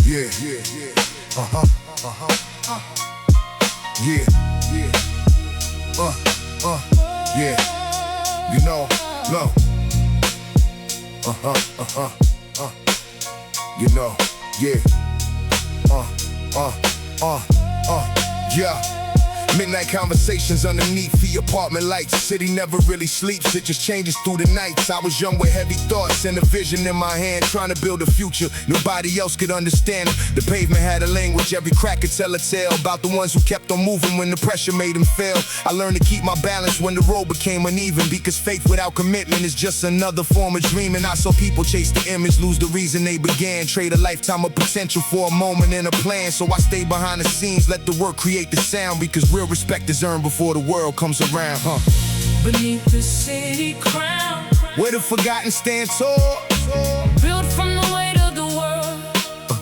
Yeah, yeah, yeah. Yeah, yeah. Yeah. You know, low. You know, yeah. Yeah. Midnight conversations underneath the apartment lights. City never really sleeps, it just changes through the nights. I was young with heavy thoughts and a vision in my hand, trying to build a future nobody else could understand. The pavement had a language, every crack could tell a tale about the ones who kept on moving when the pressure made them fail. I learned to keep my balance when the road became uneven, because faith without commitment is just another form of dreaming. I saw people chase the image, lose the reason they began, trade a lifetime of potential for a moment and a plan. So I stayed behind the scenes, let the work create the sound, because real respect is earned before the world comes around. Beneath the city crown, where the forgotten stand tall, built from the weight of the world,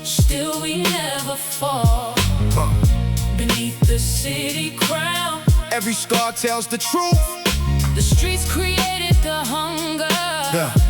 still we never fall. Beneath the city crown, every scar tells the truth. The streets created the hunger,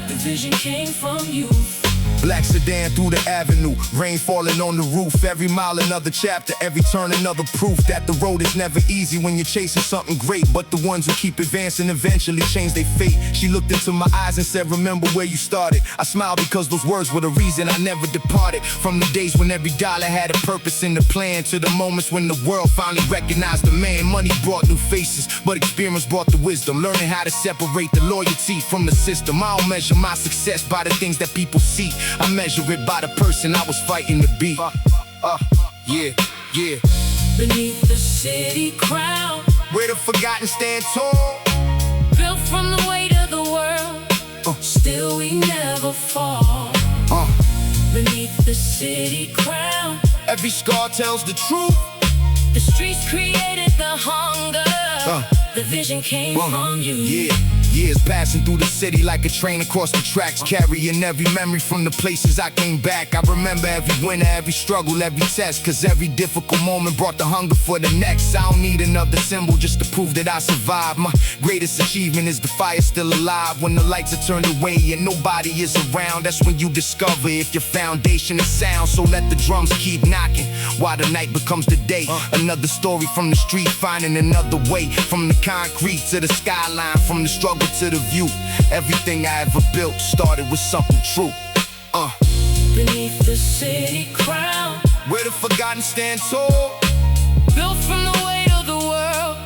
the vision came from youth. Black sedan through the avenue, rain falling on the roof. Every mile another chapter, every turn another proof that the road is never easy when you're chasing something great. But the ones who keep advancing eventually change their fate. She looked into my eyes and said, remember where you started. I smiled because those words were the reason I never departed. From the days when every dollar had a purpose and a plan, to the moments when the world finally recognized the man. Money brought new faces, but experience brought the wisdom. Learning how to separate the loyalty from the system. I don't measure my success by the things that people see, I measure it by the person I was fighting to be. Yeah, yeah. Beneath the city crown, where the forgotten stand tall, built from the weight of the world, still we never fall. Beneath the city crown, every scar tells the truth. The streets created the hunger, the vision came from you. Yeah. Years passing through the city like a train across the tracks, carrying every memory from the places I came back. I remember every winter, every struggle, every test, cause every difficult moment brought the hunger for the next. I don't need another symbol just to prove that I survived. My greatest achievement is the fire still alive. When the lights are turned away and nobody is around, that's when you discover if your foundation is sound. So let the drums keep knocking while the night becomes the day. Another story from the street, finding another way. From the concrete to the skyline, from the struggle to the view. Everything I ever built started with something true. Beneath the city crown, where the forgotten stand tall, built from the weight of the world,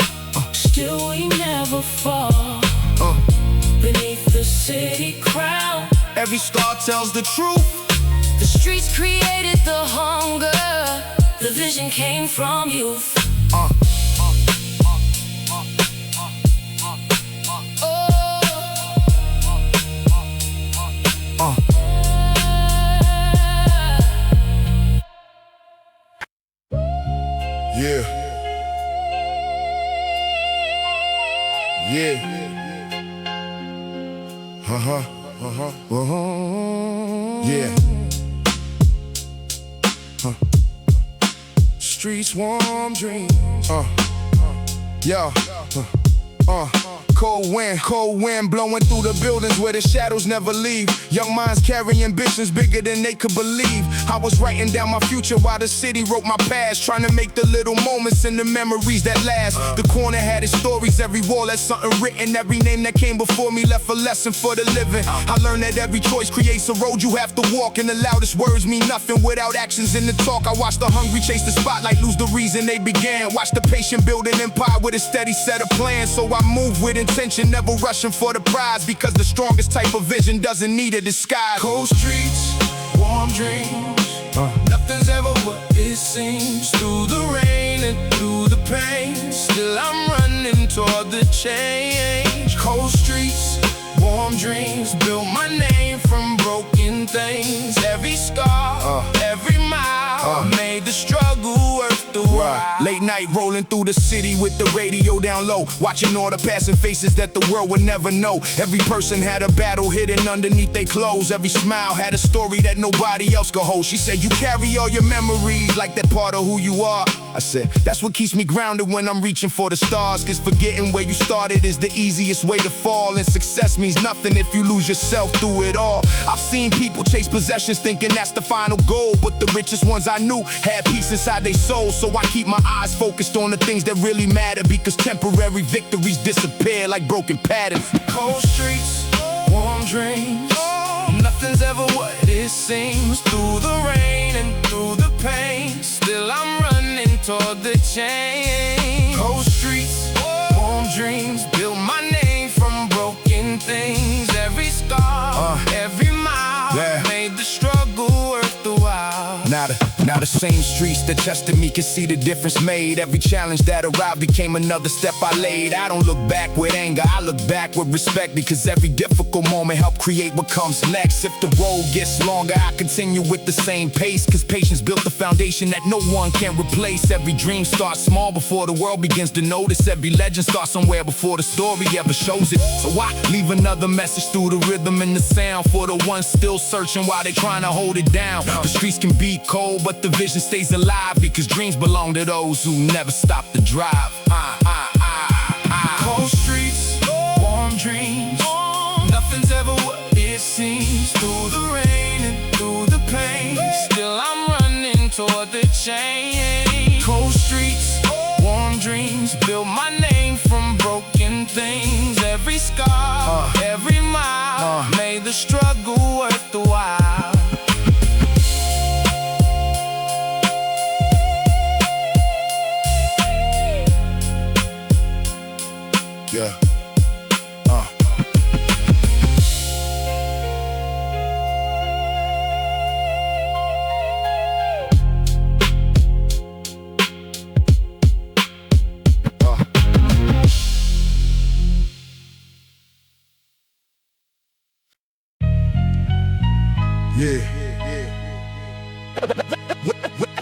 still we never fall. Beneath the city crown, every scar tells the truth. The streets created the hunger, the vision came from youth. Yeah. Yeah. Yeah. Streets, warm dreams. Yeah. Cold wind blowing through the buildings where the shadows never leave. Young minds carry ambitions bigger than they could believe. I was writing down my future while the city wrote my past, trying to make the little moments and the memories that last. The corner had its stories, every wall had something written. Every name that came before me left a lesson for the living. I learned that every choice creates a road you have to walk, and the loudest words mean nothing without actions in the talk. I watched the hungry chase the spotlight, lose the reason they began. Watch the patient build an empire with a steady set of plans. So I move with intention, never rushing for the prize, because the strongest type of vision doesn't need a disguise. Cold streets, warm dreams, nothing's ever what it seems. Through the rain and through the pain, still I'm running toward the change. Cold streets, warm dreams, built my name from broken things. Every scar, every mile, made the struggle worth the while. Late night, rolling through the city with the radio down low, watching all the passing faces that the world would never know. Every person had a battle hidden underneath their clothes. Every smile had a story that nobody else could hold. She said, you carry all your memories like that part of who you are. I said, that's what keeps me grounded when I'm reaching for the stars. Cause forgetting where you started is the easiest way to fall. And success means nothing if you lose yourself through it all. I've seen people chase possessions thinking that's the final goal, but the richest ones I knew had peace inside their soul. So I keep my eyes focused on the things that really matter, because temporary victories disappear like broken patterns. Cold streets, warm dreams, nothing's ever what it seems. Through the rain and through the pain, still I'm running toward the change. Cold streets, warm dreams, build my name from broken things. Every scar, every mile, made the struggle worth the while. Now the same streets that tested me can see the difference made. Every challenge that arrived became another step I laid. I don't look back with anger, I look back with respect, because every difficult moment helped create what comes next. If the road gets longer, I continue with the same pace, cause patience built the foundation that no one can replace. Every dream starts small before the world begins to notice. Every legend starts somewhere before the story ever shows it. So I leave another message through the rhythm and the sound, for the ones still searching while they trying to hold it down. The streets can be cold, but the vision stays alive, because dreams belong to those who never stop to drive. Cold streets, warm dreams, nothing's ever what it seems. Through the rain and through the pain, still I'm running toward the change. Cold streets, warm dreams, build my name from broken things. Every scar, every mile, made the struggle worth the while. Yeah.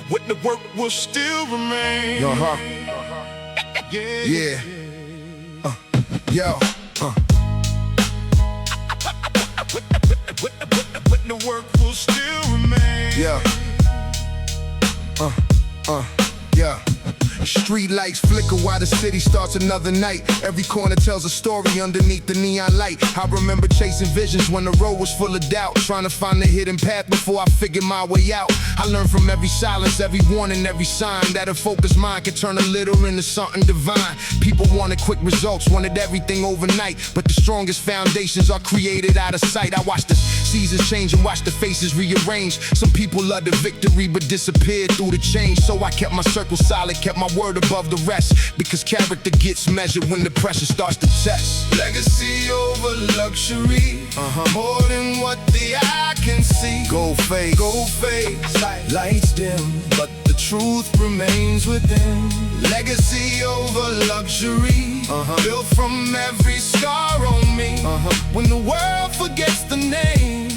When the work will still remain. Yeah. Yo. When the work will still remain. Yeah. Yeah. Street lights flicker while the city starts another night. Every corner tells a story underneath the neon light. I remember chasing visions when the road was full of doubt, trying to find the hidden path before I figured my way out. I learned from every silence, every warning, every sign, that a focused mind can turn a little into something divine. People wanted quick results, wanted everything overnight, but the strongest foundations are created out of sight. I watched the seasons change and watched the faces rearrange. Some people loved the victory but disappeared through the change. So I kept my circle solid, kept my word above the rest, because character gets measured when the pressure starts to test. Legacy over luxury, more than what the eye can see. Gold fade, lights dim, but the truth remains within. Legacy over luxury, built from every scar on me. When the world forgets the name,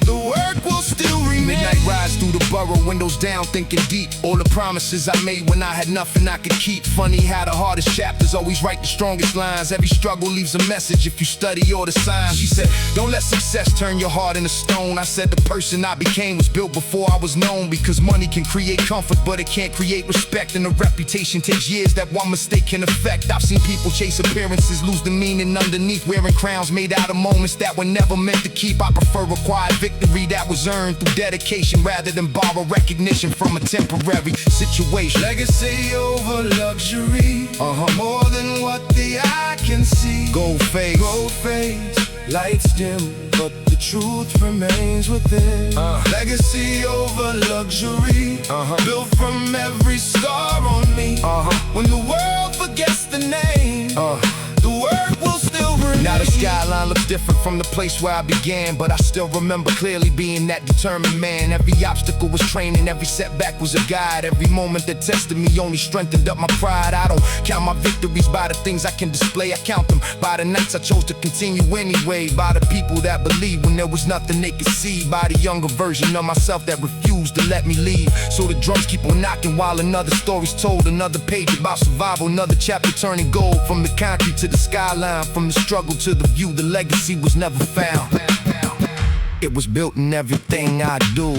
the work will still remain. Midnight rides through the borough, windows down, thinking deep. All the promises I made when I had nothing I could keep. Funny how the hardest chapters always write the strongest lines. Every struggle leaves a message if you study all the signs. She said, don't let success turn your heart into stone. I said, the person I became was built before I was known, because money can create comfort, but it can't create respect. And a reputation takes years that one mistake can affect. I've seen people chase appearances, lose the meaning underneath, wearing crowns made out of moments that were never meant to keep. I prefer acquired victory that was earned through dedication, rather than borrow recognition from a temporary situation. Legacy over luxury, more than what the eye can see. Gold fades, lights dim, but the truth remains within. Legacy over luxury, built from every scar on me. When the world forgets the name, the work will still remain. Now the skyline looks different from the place where I began, but I still remember clearly being that determined man. Every obstacle was training, every setback was a guide. Every moment that tested me only strengthened up my pride. I don't count my victories by the things I can display, I count them by the nights I chose to continue anyway. By the people that believed when there was nothing they could see. By the younger version of myself that refused to let me leave. So the drums keep on knocking while another story's told. Another page about survival, another chapter turning gold. From the concrete to the skyline, from the struggle to the view, the legacy was never found. It was built in everything I do.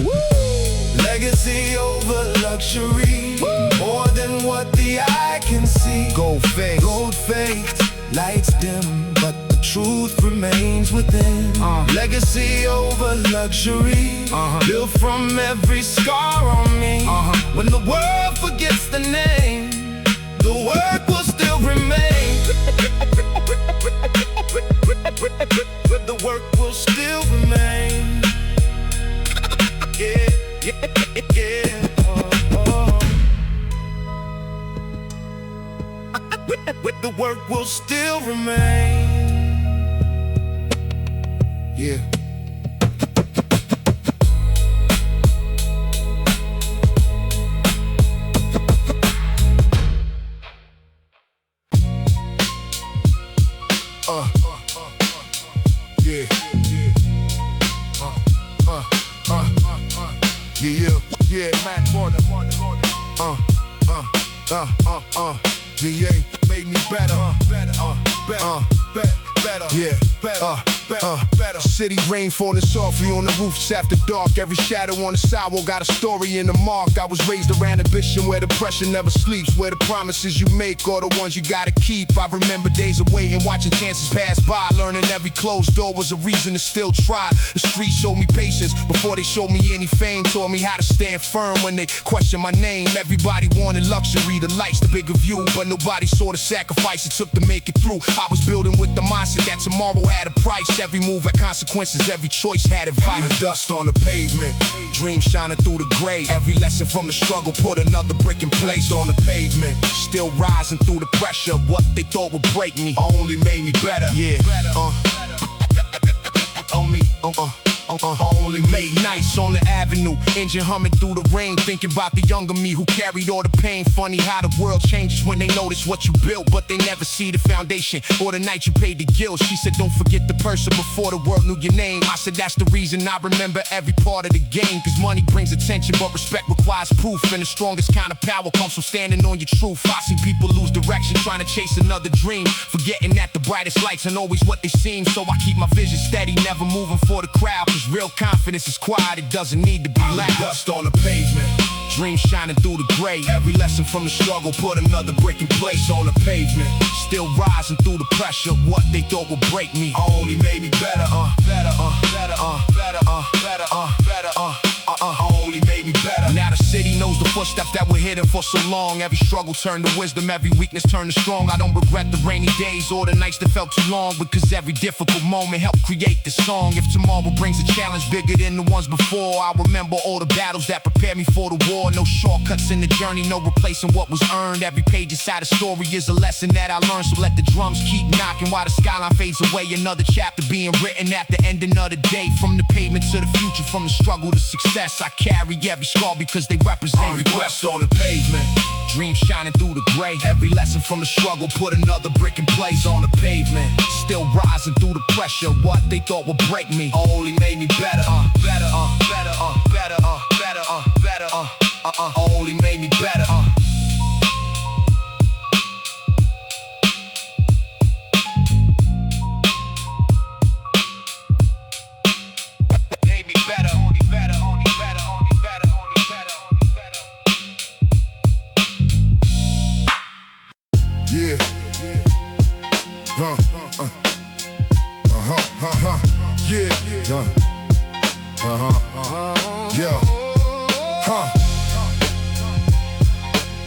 Legacy over luxury, more than what the eye can see. Gold face, lights dim, but the truth remains within. Legacy over luxury, built from every scar on me. When the world forgets the name, the work will still remain. The work will still remain. Yeah, yeah, yeah. The work will still remain. yeah. Yeah, Mac Warner. DA made me better. Yeah, better. City rain falling softly on the roofs after dark. Every shadow on the sidewalk got a story in the mark. I was raised around ambition where the pressure never sleeps, where the promises you make are the ones you gotta keep. I remember days of waiting, watching chances pass by, learning every closed door was a reason to still try. The streets showed me patience before they showed me any fame. Taught me how to stand firm when they questioned my name. Everybody wanted luxury, the lights, the bigger view, but nobody saw the sacrifice it took to make it through. I was building with the mindset that tomorrow had a price. Every move had consequences, every choice had advice. The dust on the pavement, dreams shining through the gray. Every lesson from the struggle put another brick in place on the pavement. Still rising through the pressure, what they thought would break me only made me better. Yeah, only made nights on the avenue, engine humming through the rain, thinking about the younger me who carried all the pain. Funny how the world changes when they notice what you built, but they never see the foundation or the night you paid the guilt. She said don't forget the person before the world knew your name. I said that's the reason I remember every part of the game, cause money brings attention but respect requires proof, and the strongest kind of power comes from standing on your truth. I see people lose direction trying to chase another dream, forgetting that the brightest lights aren't always what they seem. So I keep my vision steady, never moving for the crowd, cause real confidence is quiet, it doesn't need to be loud. Dust on the pavement, dreams shining through the gray. Every lesson from the struggle put another brick in place on the pavement. Still rising through the pressure, what they thought would break me only made me better. Only made me better. Now the city knows the footsteps that were hidden for so long. Every struggle turned to wisdom, every weakness turned to strong. I don't regret the rainy days or the nights that felt too long, because every difficult moment helped create this song. If tomorrow brings a challenge bigger than the ones before, I'll remember all the battles that prepared me for the war. No shortcuts in the journey, no replacing what was earned. Every page inside a story is a lesson that I learned. So let the drums keep knocking while the skyline fades away. Another chapter being written at the end, another day. From the pavement to the future, from the struggle to success, I carry every scar because they represent requests on the pavement. Dreams shining through the gray. Every lesson from the struggle put another brick in place on the pavement. Still rising through the pressure, what they thought would break me only made me better. Only made me better. Yeah.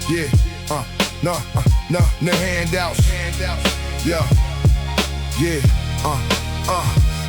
Yeah. No handouts. Yeah.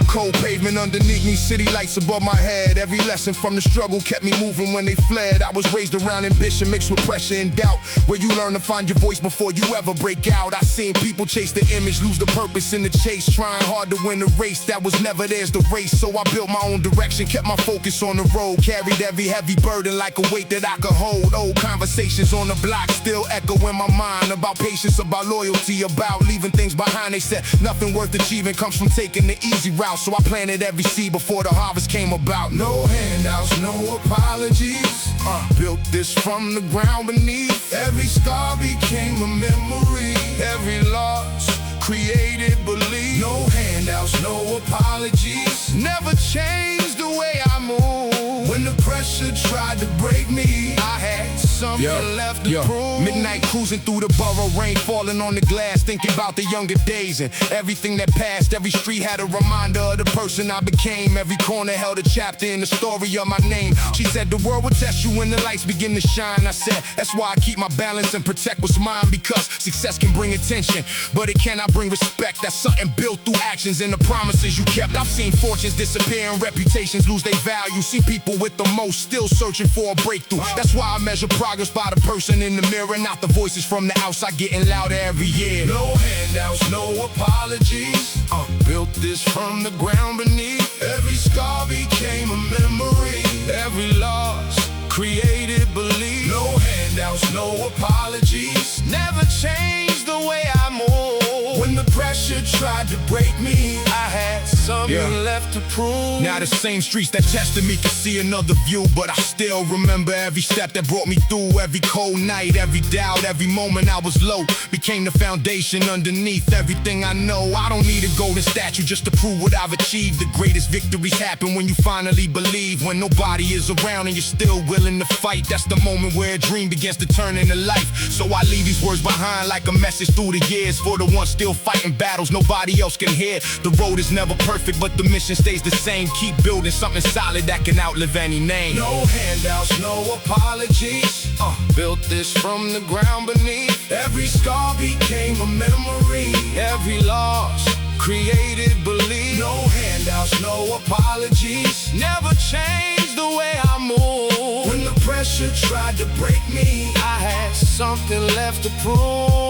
Cold pavement underneath me, city lights above my head. Every lesson from the struggle kept me moving when they fled. I was raised around ambition mixed with pressure and doubt, where you learn to find your voice before you ever break out. I seen people chase the image, lose the purpose in the chase, trying hard to win the race that was never theirs to race. So I built my own direction, kept my focus on the road, carried every heavy burden like a weight that I could hold. Old conversations on the block still echo in my mind, about patience, about loyalty, about leaving things behind. They said nothing worth achieving comes from taking the easy route, so I planted every seed before the harvest came about. No handouts, no apologies, built this from the ground beneath. Every scar became a memory, every loss created belief. No handouts, no apologies, never changed the way I move. When the pressure tried to break me, I had something left to prove. Midnight cruising through the borough, rain falling on the glass, thinking about the younger days and everything that passed. Every street had a reminder of the person I became. Every corner held a chapter in the story of my name. She said the world will test you when the lights begin to shine. I said that's why I keep my balance and protect what's mine, because success can bring attention, but it cannot bring respect. That's something built through actions and the promises you kept. I've seen fortunes disappear and reputations lose their value. See people with the most still searching for a breakthrough. That's why I measure progress by the person in the mirror, not the voices from the outside getting louder every year. No handouts, no apologies, built this from the ground beneath. Every scar became a memory, every loss created belief. No handouts, no apologies, never changed the way I move. When the pressure tried to break me, I had something left to prove. Now the same streets that tested me could see another view, but I still remember every step that brought me through. Every cold night, every doubt, every moment I was low became the foundation underneath everything I know. I don't need a golden statue just to prove what I've achieved. The greatest victories happen when you finally believe. When nobody is around and you're still willing to fight, that's the moment where a dream begins to turn into life. So I leave these words behind like a message through the years, for the ones still fighting battles nobody else can hear. The road is never perfect, but the mission stays the same. Keep building something solid that can outlive any name. No handouts, no apologies, built this from the ground beneath. Every scar became a memory, every loss created belief. No handouts, no apologies, never changed the way I move. When the pressure tried to break me, I had something left to prove.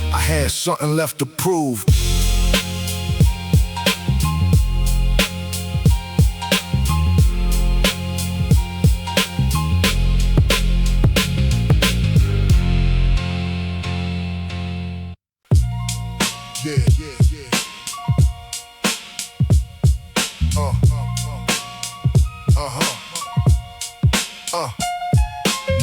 I had something left to prove.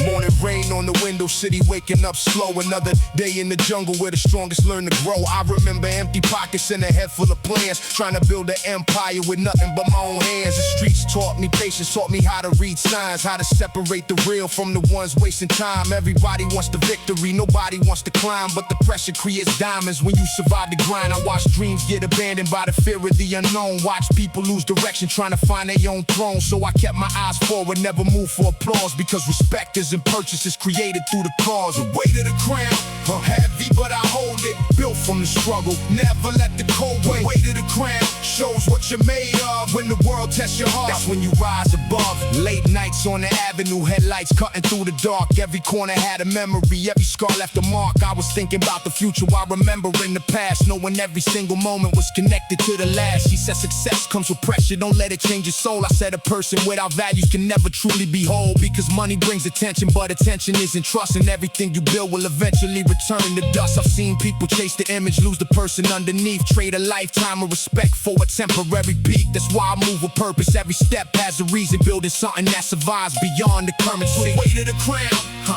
Morning rain on the window, city waking up slow. Another day in the jungle where the strongest learn to grow. I remember empty pockets and a head full of plans, trying to build an empire with nothing but my own hands. The streets taught me patience, taught me how to read signs, how to separate the real from the ones wasting time. Everybody wants the victory, nobody wants to climb, but the pressure creates diamonds when you survive the grind. I watch dreams get abandoned by the fear of the unknown, watch people lose direction trying to find their own throne. So I kept my eyes forward, never moved for applause, because respect isn't purchased, it's created through the cause. The weight of the crown, heavy but I hold it, built from the struggle, never let the cold weight. Weight of the crown shows what you're made of. When the world tests your heart, that's when you rise above. Late nights on the avenue, headlights cutting through the dark. Every corner had a memory, every scar left a mark. I was thinking about the future while remembering the past, knowing every single moment was connected to the last. She said success comes with pressure, don't let it change your soul. I said a person without values can never truly be whole, because money brings attention, but attention isn't trust, and everything you build will eventually return to dust. I've seen people chase the image, lose the person underneath, trade a lifetime of respect for a temporary peak. That's why I move with purpose, every step has a reason, building something that survives beyond the currency. Weight of the crown,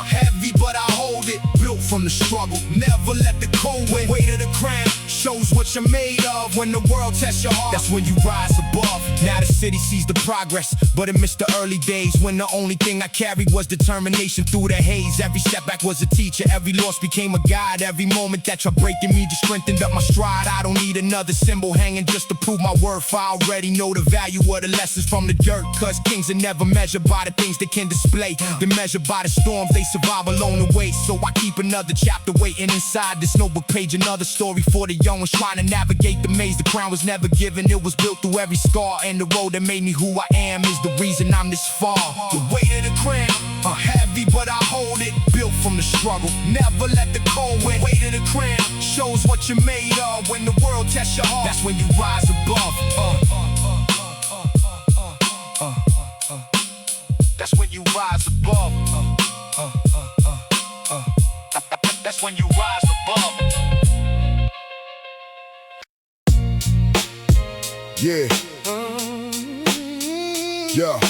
heavy but I hold it, built from the struggle, never let the cold weight of the crown shows what what you're made of. When the world tests your heart, that's when you rise above. Now the city sees the progress, but it missed the early days when the only thing I carried was determination through the haze. Every setback was a teacher, every loss became a guide. Every moment that you're breaking me just strengthened up my stride. I don't need another symbol hanging just to prove my worth. I already know the value of the lessons from the dirt, cause kings are never measured by the things they can display. They're measured by the storms they survive along the way. So I keep another chapter waiting inside this notebook page. Another story for the young ones trying to navigate the maze. The crown was never given, it was built through every scar. And the road that made me who I am is the reason I'm this far. The weight of the crown, heavy but I hold it. Built from the struggle, never let the cold win. Weight of the crown shows what you're made of. When the world tests your heart, that's when you rise above. That's when you rise above. That's when you rise above. Yeah. Yeah.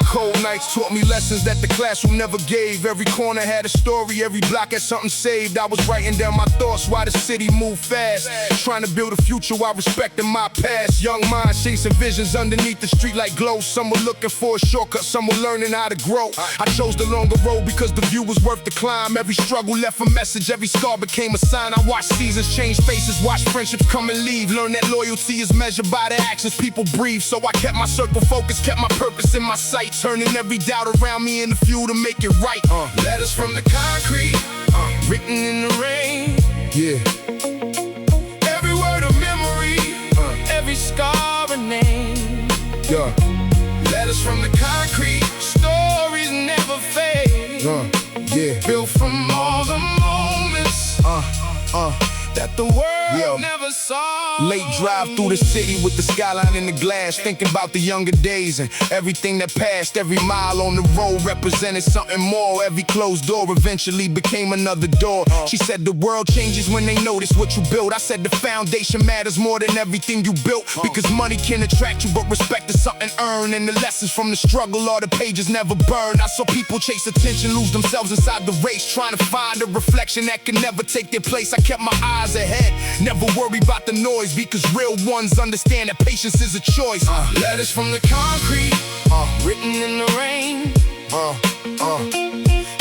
Cold nights taught me lessons that the classroom never gave. Every corner had a story, every block had something saved. I was writing down my thoughts while the city moved fast, trying to build a future while respecting my past. Young minds chasing visions underneath the street like glow. Some were looking for a shortcut, some were learning how to grow. I chose the longer road because the view was worth the climb. Every struggle left a message, every scar became a sign. I watched seasons change faces, watched friendships come and leave. Learned that loyalty is measured by the actions people breathe. So I kept my circle focused, kept my purpose in my sight, turning every doubt around me into fuel to make it right. Letters from the concrete, written in the rain. Yeah. Every word a memory, every scar a name. Yeah. Letters from the concrete, stories never fade. Yeah. Built from all the moments that the world never saw. Late drive through the city with the skyline in the glass, thinking about the younger days and everything that passed. Every mile on the road represented something more. Every closed door eventually became another door. She said the world changes when they notice what you build. I said the foundation matters more than everything you built, because money can attract you, but respect is something earned. And the lessons from the struggle are the pages never burn. I saw people chase attention, lose themselves inside the race, trying to find a reflection that can never take their place. I kept my eyes ahead, never worry about the noise, because real ones understand that patience is a choice. Letters from the concrete, written in the rain.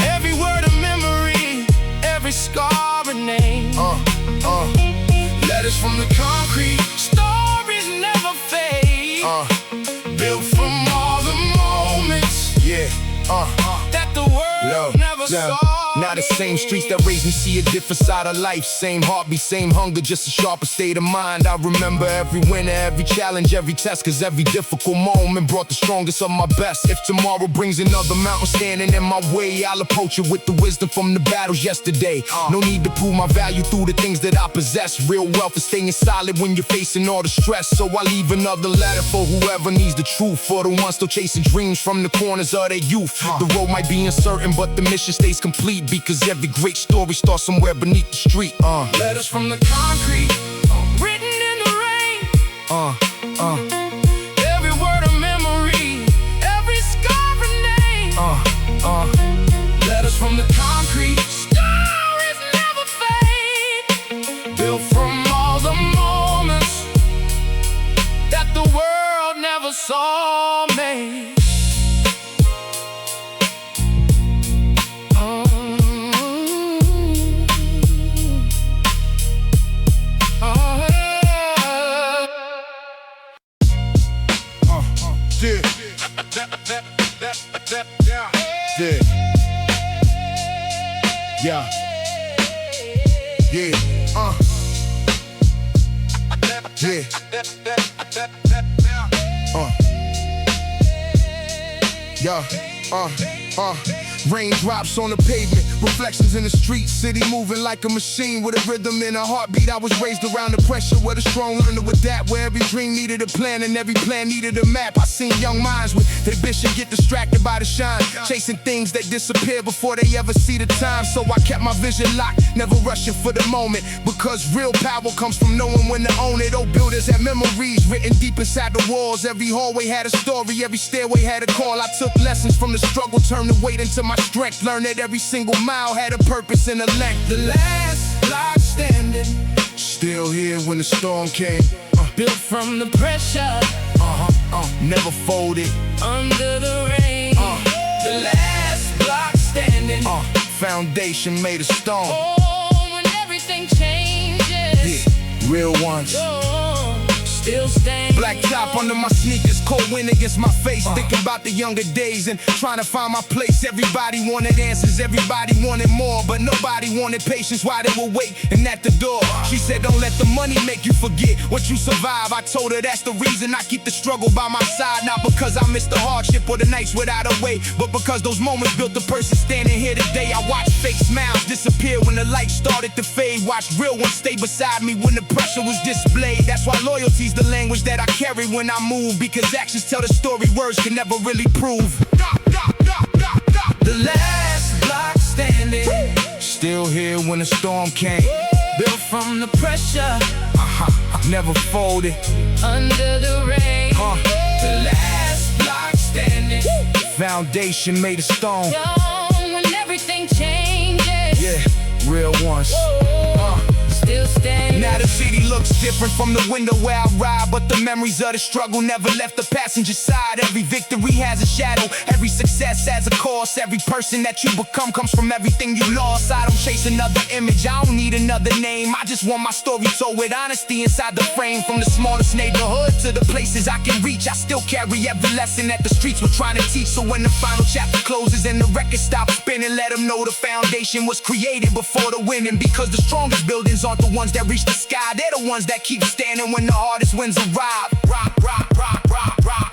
Every word a memory, every scar a name. Letters from the concrete, stories never fade. Built from all the moments that the world never saw. Now the same streets that raised me see a different side of life. Same heartbeat, same hunger, just a sharper state of mind. I remember every winner, every challenge, every test, cause every difficult moment brought the strongest of my best. If tomorrow brings another mountain standing in my way, I'll approach it with the wisdom from the battles yesterday. No need to prove my value through the things that I possess. Real wealth is staying solid when you're facing all the stress. So I leave another letter for whoever needs the truth, for the ones still chasing dreams from the corners of their youth. The road might be uncertain, but the mission stays complete, because every great story starts somewhere beneath the street. Letters from the concrete, written in the rain. Every word a memory, every scar a name. Letters from the concrete, stories never fade. Built from all the moments that the world never saw made. Raindrops on the pavement, reflections in the street, city moving like a machine with a rhythm and a heartbeat. I was raised around the pressure where the strong learn to adapt, where every dream needed a plan and every plan needed a map. I seen young minds with their ambition get distracted by the shine, chasing things that disappear before they ever see the time. So I kept my vision locked, never rushing for the moment, because real power comes from knowing when to own it. Old builders had memories written deep inside the walls. Every hallway had a story, every stairway had a call. I took lessons from the struggle, turned the weight into my strength, learned that every single mile smile had a purpose and a length. The last block standing, Still here when the storm came. built from the pressure, Never folded. under the rain. The last block standing, Foundation made of stone. oh, when everything changes, Real ones. oh, still standing. Black top under my sneakers, cold wind against my face. Thinking about the younger days and trying to find my place. Everybody wanted answers, everybody wanted more, but nobody wanted patience while they were waiting at the door. She said, don't let the money make you forget what you survive. I told her that's the reason I keep the struggle by my side. Not because I miss the hardship or the nights without a way, but because those moments built the person standing here today. I watched fake smiles disappear when the light started to fade. Watched real ones stay beside me when the pressure was displayed. That's why loyalty's the language that I carry when I move, because actions tell the story words can never really prove. The last block standing, Still here when the storm came. built from the pressure, Never folded. under the rain. The last block standing, Foundation made of stone. oh, when everything changes, Yeah, real ones. still standing. Now the city looks different from the window where I ride, but the memories of the struggle never left the passenger side. Every victory has a shadow, every success has a cost. Every person that you become comes from everything you lost. I don't chase another image, I don't need another name. I just want my story told with honesty inside the frame. From the smallest neighborhood to the places I can reach, I still carry every lesson that the streets were trying to teach. So when the final chapter closes and the record stops spinning, let them know the foundation was created before the winning. Because the strongest buildings aren't the ones that reach the sky, they're the ones that keep standing when the hardest winds arrive. Rock, rock, rock, rock, rock.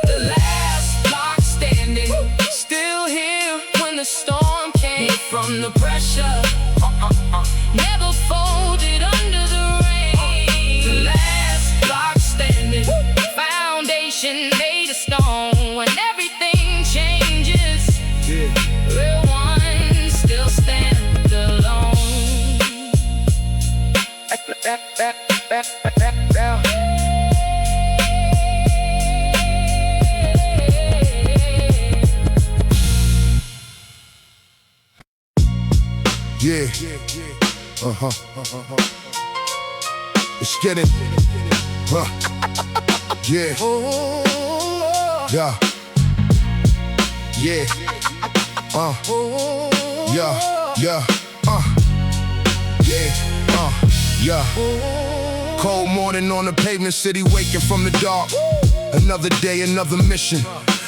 The last block standing, still here when the storm came. From the pressure, never folded under the rain. The last block standing, foundation made of stone. When everything changes, real ones still stand alone. Yeah. It's getting. Yeah. Yeah. Yeah. Yeah. Yeah. Yeah. Cold morning on the pavement, city waking from the dark. Another day, another mission.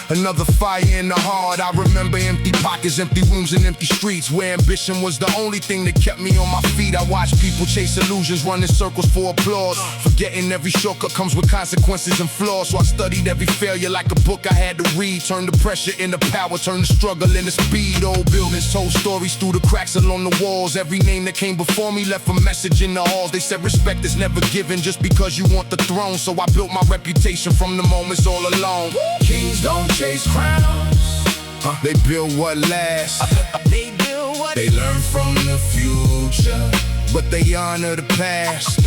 Another fire in the heart. I remember empty pockets, empty rooms, and empty streets where ambition was the only thing that kept me on my feet. I watched people chase illusions, run in circles for applause, forgetting every shortcut comes with consequences and flaws. So I studied every failure like a book I had to read. Turned the pressure into power, turned the struggle into speed. Old buildings told stories through the cracks along the walls. Every name that came before me left a message in the halls. They said respect is never given just because you want the throne. So I built my reputation from the moments all alone. Kings don't chase crowns, They build what lasts. they build what They learn from the future, but they honor the past.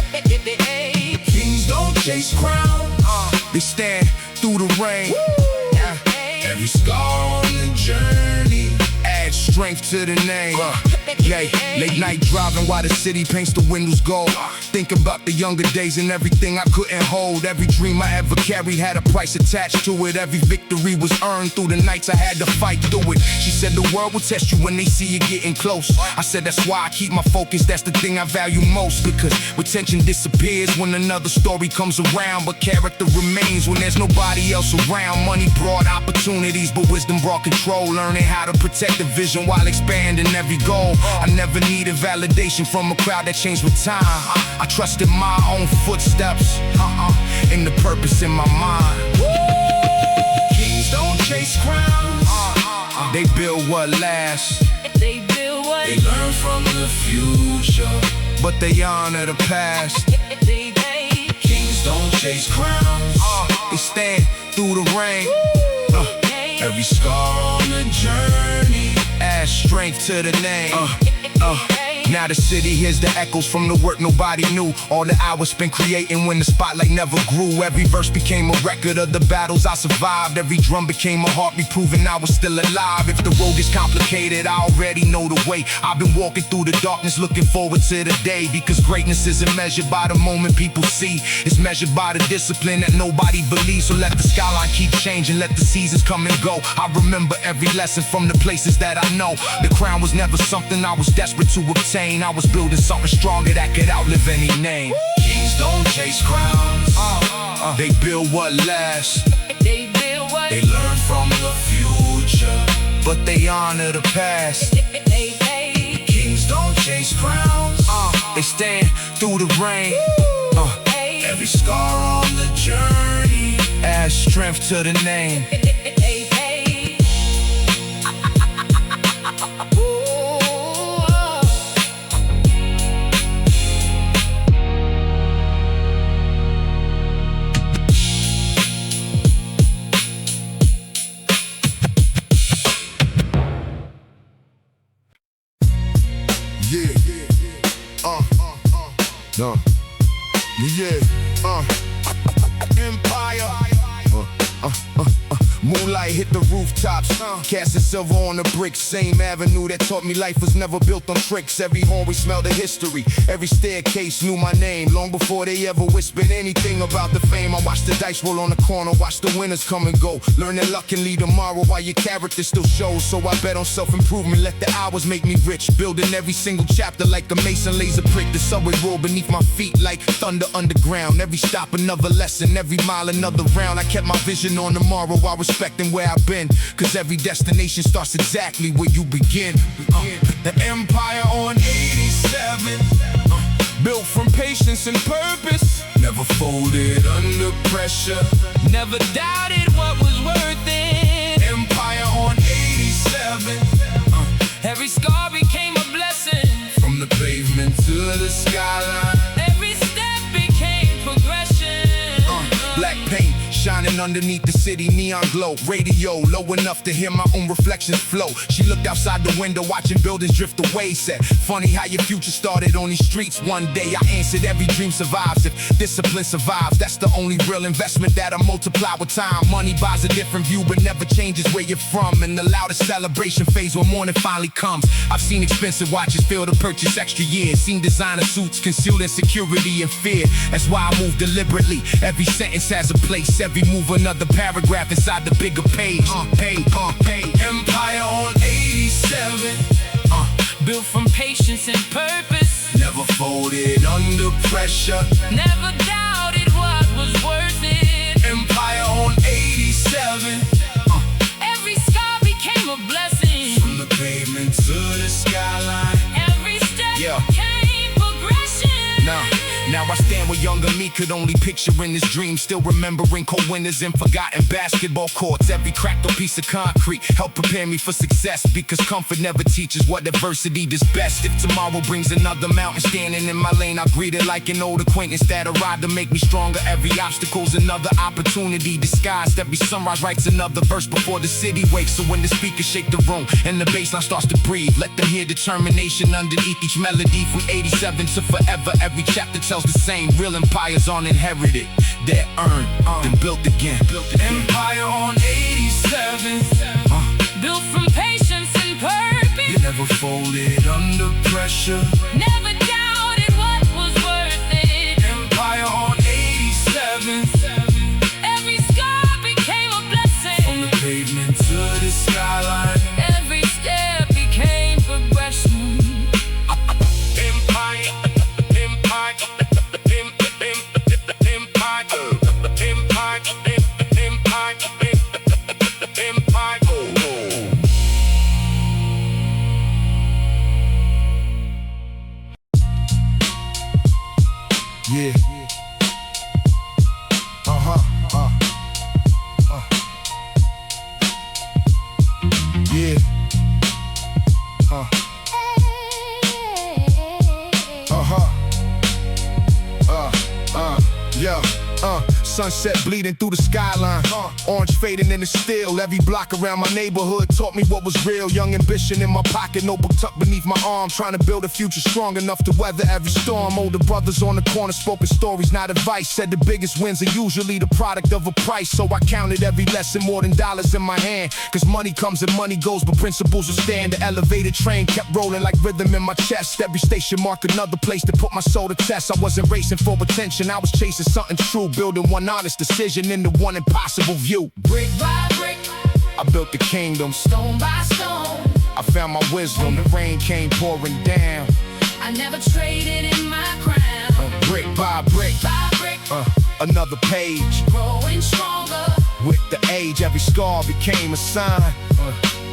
Kings don't chase crowns, They stand through the rain. every scar on the journey Add strength to the name. Yeah, late night driving while the city paints the windows gold. Think about the younger days and everything I couldn't hold. Every dream I ever carried had a price attached to it. Every victory was earned through the nights I had to fight through it. She said the world will test you when they see you getting close. I said that's why I keep my focus, that's the thing I value most. Because retention disappears when another story comes around, but character remains when there's nobody else around. Money brought opportunities, but wisdom brought control. Learning how to protect the vision while expanding every goal. I never needed validation from a crowd that changed with time. I trusted my own footsteps and the purpose in my mind. Kings don't chase crowns, They build what lasts. they build what they learn from the future, but they honor the past. Kings don't chase crowns, They stand through the rain. every scar on the journey Add strength to the name. Now the city hears the echoes from the work nobody knew. All the hours spent creating when the spotlight never grew. Every verse became a record of the battles I survived. Every drum became a heartbeat proving I was still alive. If the road is complicated, I already know the way. I've been walking through the darkness looking forward to the day. Because greatness isn't measured by the moment people see. It's measured by the discipline that nobody believes. So let the skyline keep changing, let the seasons come and go. I remember every lesson from the places that I know. The crown was never something I was desperate to obtain. I was building something stronger that could outlive any name. Kings don't chase crowns. They build what lasts. They build what They learn from the future. But they honor the past. they Kings don't chase crowns. They stand through the rain. Every scar on the journey Add strength to the name. No. Yeah. Empire. Moonlight hit the rooftops, casting silver on the bricks. Same avenue that taught me life was never built on tricks. Every hallway smelled the history, every staircase knew my name. Long before they ever whispered anything about the fame. I watched the dice roll on the corner, watch the winners come and go. Learn that luck can lead tomorrow while your character still shows. So I bet on self-improvement, let the hours make me rich. Building every single chapter like a mason laser prick. The subway roll beneath my feet like thunder underground. Every stop another lesson, every mile another round. I kept my vision on tomorrow while respecting where I've been. Cause every destination starts exactly where you begin. The empire on 87. Built from patience and purpose. Never folded under pressure. never doubted what was worth it. Empire on 87. Every scar became a blessing. From the pavement to the skyline. Every step became progression. Black paint shining underneath the city, neon glow. Radio low enough to hear my own reflections flow. She looked outside the window watching buildings drift away. Said, funny how your future started on these streets. One day I answered, every dream survives if discipline survives. That's the only real investment that'll multiply with time. Money buys a different view but never changes where you're from. And the loudest celebration phase when morning finally comes. I've seen expensive watches fail to purchase extra years. Seen designer suits concealed insecurity and fear. That's why I move deliberately. Every sentence has a place. Every move another paragraph inside the bigger page. Empire on 87. Built from patience and purpose. Never folded under pressure. Never doubted what was worth it. Empire on 87. Every scar became a blessing. From the pavement to the skyline. Every step Yeah. became progression. Now I stand where younger me could only picture in this dream. Still remembering cold winters and forgotten basketball courts. Every cracked up piece of concrete helped prepare me for success. Because comfort never teaches what adversity does best. If tomorrow brings another mountain standing in my lane, I greet it like an old acquaintance that arrived to make me stronger. Every obstacle's another opportunity disguised. Every sunrise writes another verse before the city wakes. So when the speakers shake the room and the bassline starts to breathe, let them hear determination underneath each melody. From 87 to forever, every chapter tells the same. Real empires aren't inherited, they're earned, then built again. Empire on 87. Built from patience and purpose. You never folded under pressure. Never doubted what was worth it. Empire on 87. Every scar became a blessing. From the pavement to the skyline. Every step became progression. Empire. Yeah. Yeah. sunset bleeding through the skyline. Orange fading in the still. Every block around my neighborhood taught me what was real. Young ambition in my pocket, notebook tucked beneath my arm. Trying to build a future strong enough to weather every storm. Older brothers on the corner spoken stories, not advice. Said the biggest wins are usually the product of a price. So I counted every lesson more than dollars in my hand. Cause money comes and money goes, but principles will stand. The elevated train kept rolling like rhythm in my chest. Every station marked another place to put my soul to test. I wasn't racing for attention, I was chasing something true. Building one honest decision into one impossible view. Brick by brick, I built the kingdom. stone by stone, I found my wisdom, the rain came pouring down. I never traded in my crown. Brick by brick, By brick, another page. growing stronger, With the age, every scar became a sign.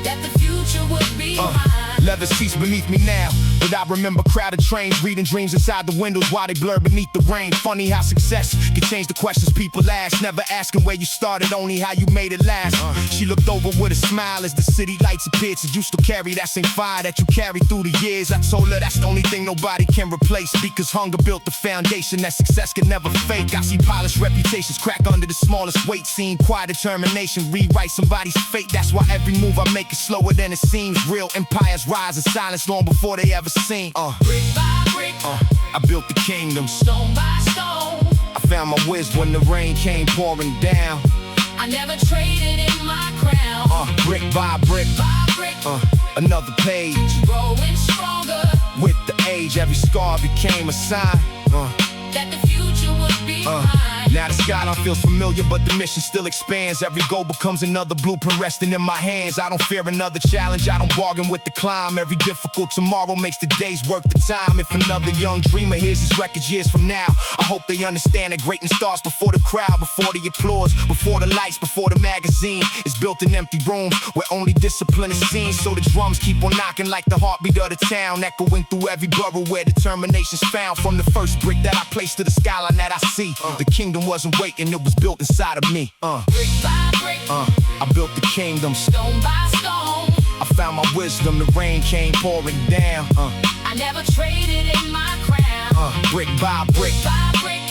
that the future would be mine. Leather seats beneath me now, but I remember crowded trains, reading dreams inside the windows while they blur beneath the rain. Funny how success can change the questions people ask. Never asking where you started, only how you made it last. She looked over with a smile as the city lights appeared. Said you still carry that same fire that you carried through the years. I told her that's the only thing nobody can replace, because hunger built the foundation that success could never fake. I see polished reputations crack under the smallest weight. Seen quiet determination rewrite somebody's fate. That's why every move I make is slower than it seems. Real empires rise in silence long before they ever seen. Brick by brick, I built the kingdom. stone by stone, I found my wisdom when the rain came pouring down. I never traded in my crown. Brick by brick, By brick, another page. growing stronger, With the age, every scar became a sign. that the future would be mine. Now the skyline feels familiar, but the mission still expands. Every goal becomes another blueprint resting in my hands. I don't fear another challenge, I don't bargain with the climb. Every difficult tomorrow makes the days worth the time. If another young dreamer hears his records years from now, I hope they understand that greatness starts before the crowd, before the applause, before the lights, before the magazine. It's built in empty rooms where only discipline is seen. So the drums keep on knocking like the heartbeat of the town, echoing through every borough where determination's found. From the first brick that I placed to the skyline that I see, the kingdom wasn't waiting, it was built inside of me. Brick by brick, I built the kingdom. stone by stone, I found my wisdom, the rain came pouring down. I never traded in my crown. Brick by brick, By brick,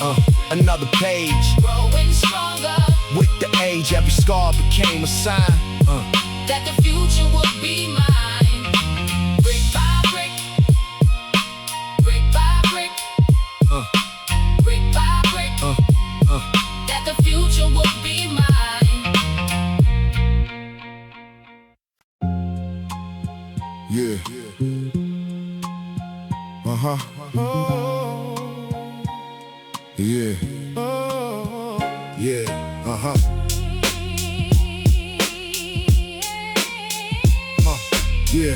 another page. growing stronger, With the age, every scar became a sign. that the future would be mine. Brick by brick, brick by brick, brick by brick, that the future would be mine. Yeah. Yeah. Yeah. Yeah.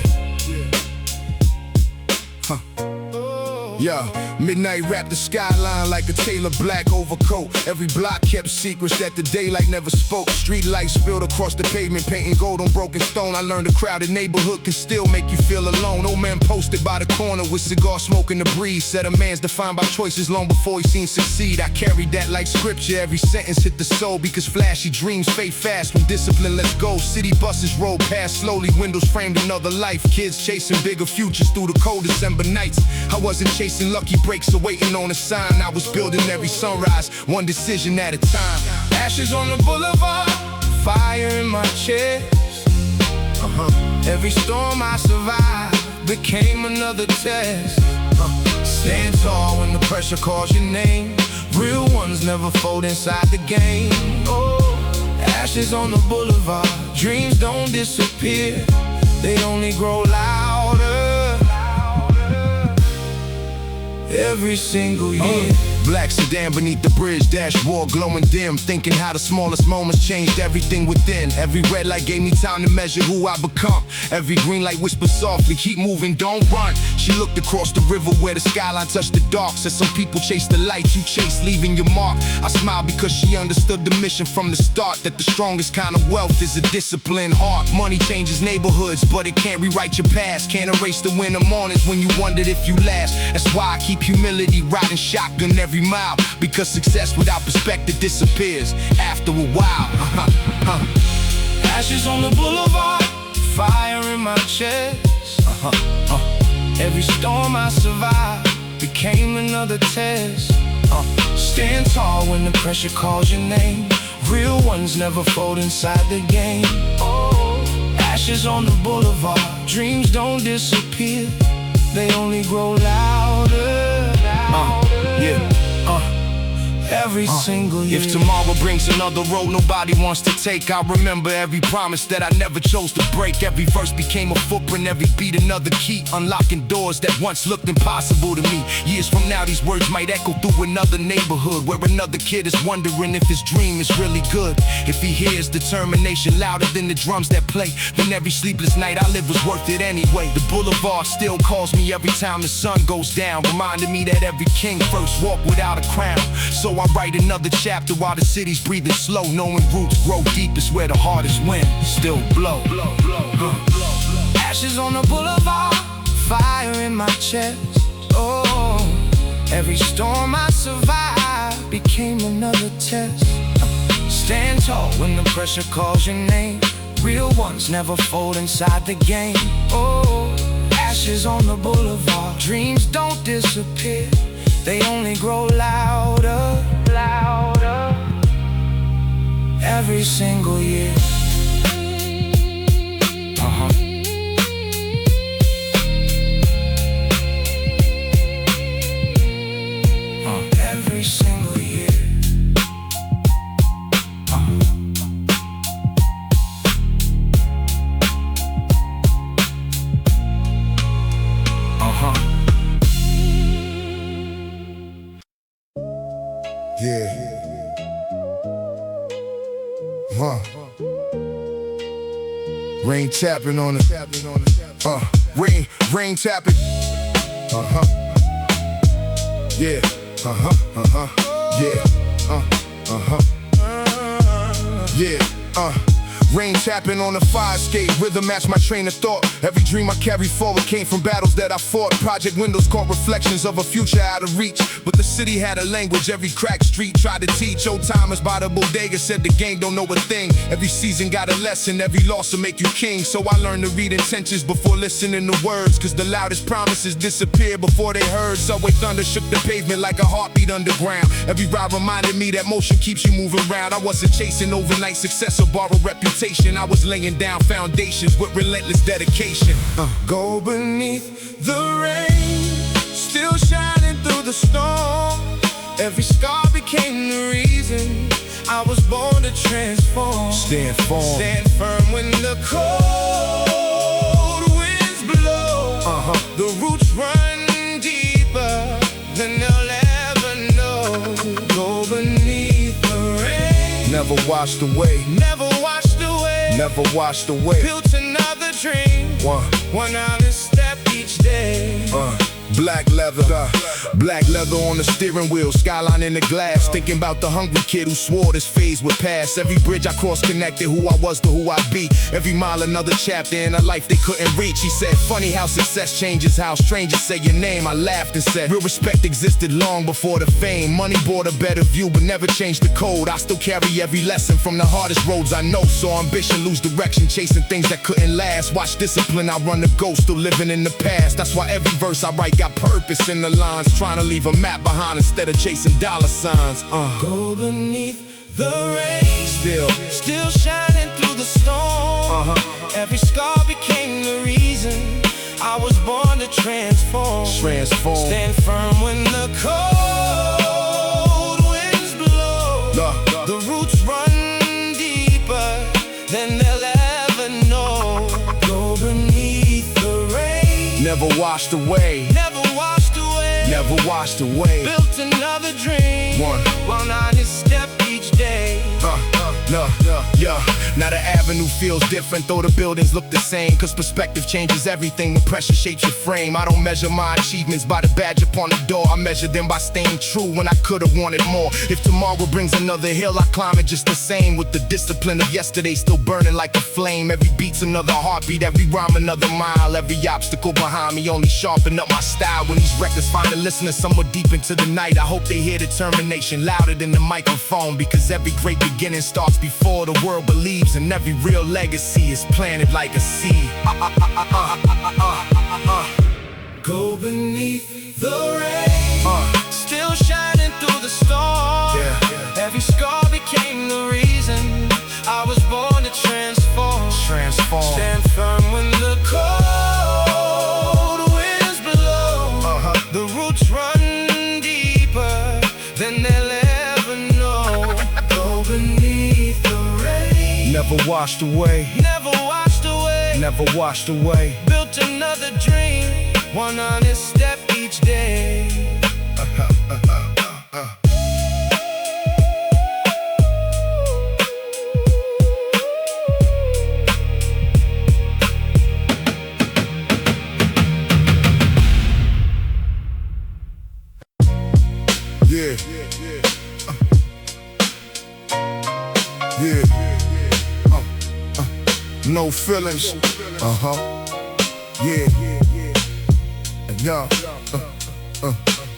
Yeah, midnight wrapped the skyline like a Taylor black overcoat. Every block kept secrets that the daylight never spoke. Street lights spilled across the pavement, painting gold on broken stone. I learned a crowded neighborhood can still make you feel alone. Old man posted by the corner with cigar smoke in the breeze. Said a man's defined by choices long before he seen succeed. I carried that like scripture, every sentence hit the soul. Because flashy dreams fade fast when discipline lets go. City buses roll past slowly, windows framed another life. Kids chasing bigger futures through the cold December nights. I wasn't chasing lucky breaks or waiting on a sign. I was building every sunrise, one decision at a time. Ashes on the boulevard, fire in my chest. Every storm I survived became another test. Stand tall when the pressure calls your name. Real ones never fold inside the game. Oh, ashes on the boulevard, dreams don't disappear, they only grow louder every single year. Black sedan beneath the bridge, dashboard glowing dim. Thinking how the smallest moments changed everything within. Every red light gave me time to measure who I become. Every green light whispered softly, keep moving, don't run. She looked across the river where the skyline touched the dark. Said some people chase the light, you chase leaving your mark. I smiled because she understood the mission from the start. That the strongest kind of wealth is a disciplined heart. Money changes neighborhoods, but it can't rewrite your past. Can't erase the winter mornings when you wondered if you last. That's why I keep humility riding shotgun every mile, because success without perspective disappears after a while. Ashes on the boulevard, fire in my chest. Every storm I survived became another test. Stand tall when the pressure calls your name. Real ones never fold inside the game. Ashes on the boulevard, dreams don't disappear, they only grow louder. Every single year. If tomorrow brings another road nobody wants to take, I remember every promise that I never chose to break. Every verse became a footprint, every beat another key, unlocking doors that once looked impossible to me. Years from now these words might echo through another neighborhood, where another kid is wondering if his dream is really good. If he hears determination louder than the drums that play, then every sleepless night I live was worth it anyway. The boulevard still calls me every time the sun goes down, reminding me that every king first walked without a crown. So I write another chapter while the city's breathing slow, knowing roots grow deep is where the hardest wind still blow. Ashes on the boulevard, fire in my chest. Oh, every storm I survived became another test. Stand tall when the pressure calls your name. Real ones never fold inside the game. Oh, ashes on the boulevard, dreams don't disappear, they only grow louder, louder, every single year. Every single year. Yeah. Rain tapping on it. Rain tapping. Yeah. Yeah. Yeah. Rain tapping on a fire escape, rhythm match my train of thought. Every dream I carry forward came from battles that I fought. Project windows caught reflections of a future out of reach, but the city had a language every crack street tried to teach. Old timers by the bodega said the game don't know a thing. Every season got a lesson, every loss will make you king. So I learned to read intentions before listening to words, cause the loudest promises disappeared before they heard. Subway thunder shook the pavement like a heartbeat underground. Every ride reminded me that motion keeps you moving around. I wasn't chasing overnight success or borrowed reputation, I was laying down foundations with relentless dedication. Go beneath the rain, still shining through the storm. Every scar became the reason I was born to transform. Stand firm when the cold winds blow. The roots run deeper than they'll ever know. Go beneath the rain, never washed away, never washed away, never washed away. Built another dream, one honest step each day. Black leather on the steering wheel, skyline in the glass. Thinking about the hungry kid who swore this phase would pass. Every bridge I crossed connected who I was to who I'd be. Every mile another chapter in a life they couldn't reach. He said, funny how success changes how strangers say your name. I laughed and said, real respect existed long before the fame. Money brought a better view but never changed the code. I still carry every lesson from the hardest roads I know. Saw ambition lose direction, chasing things that couldn't last. Watch discipline, I run the ghost, still living in the past. That's why every verse I write got purpose in the lines, trying to leave a map behind instead of chasing dollar signs. Go beneath the rain, still shining through the storm. Every scar became the reason I was born to transform. Stand firm when the cold winds blow. The roots run deeper than they'll ever know. Go beneath the rain, never washed away, never washed away, never washed away. Built another dream, one honest step each day. Now the avenue feels different, though the buildings look the same. Cause perspective changes everything when pressure shapes your frame. I don't measure my achievements by the badge upon the door, I measure them by staying true when I could've wanted more. If tomorrow brings another hill, I climb it just the same, with the discipline of yesterday still burning like a flame. Every beat's another heartbeat, every rhyme another mile. Every obstacle behind me only sharpen up my style. When these records find a listener somewhere deep into the night, I hope they hear determination louder than the microphone. Because every great beginning starts before the world believes, and every real legacy is planted like a seed. Go beneath the rain, still shining through the never washed away, never washed away, never washed away. built another dream, one honest step each day. Yeah. Yeah. No feelings. Yeah. Yeah.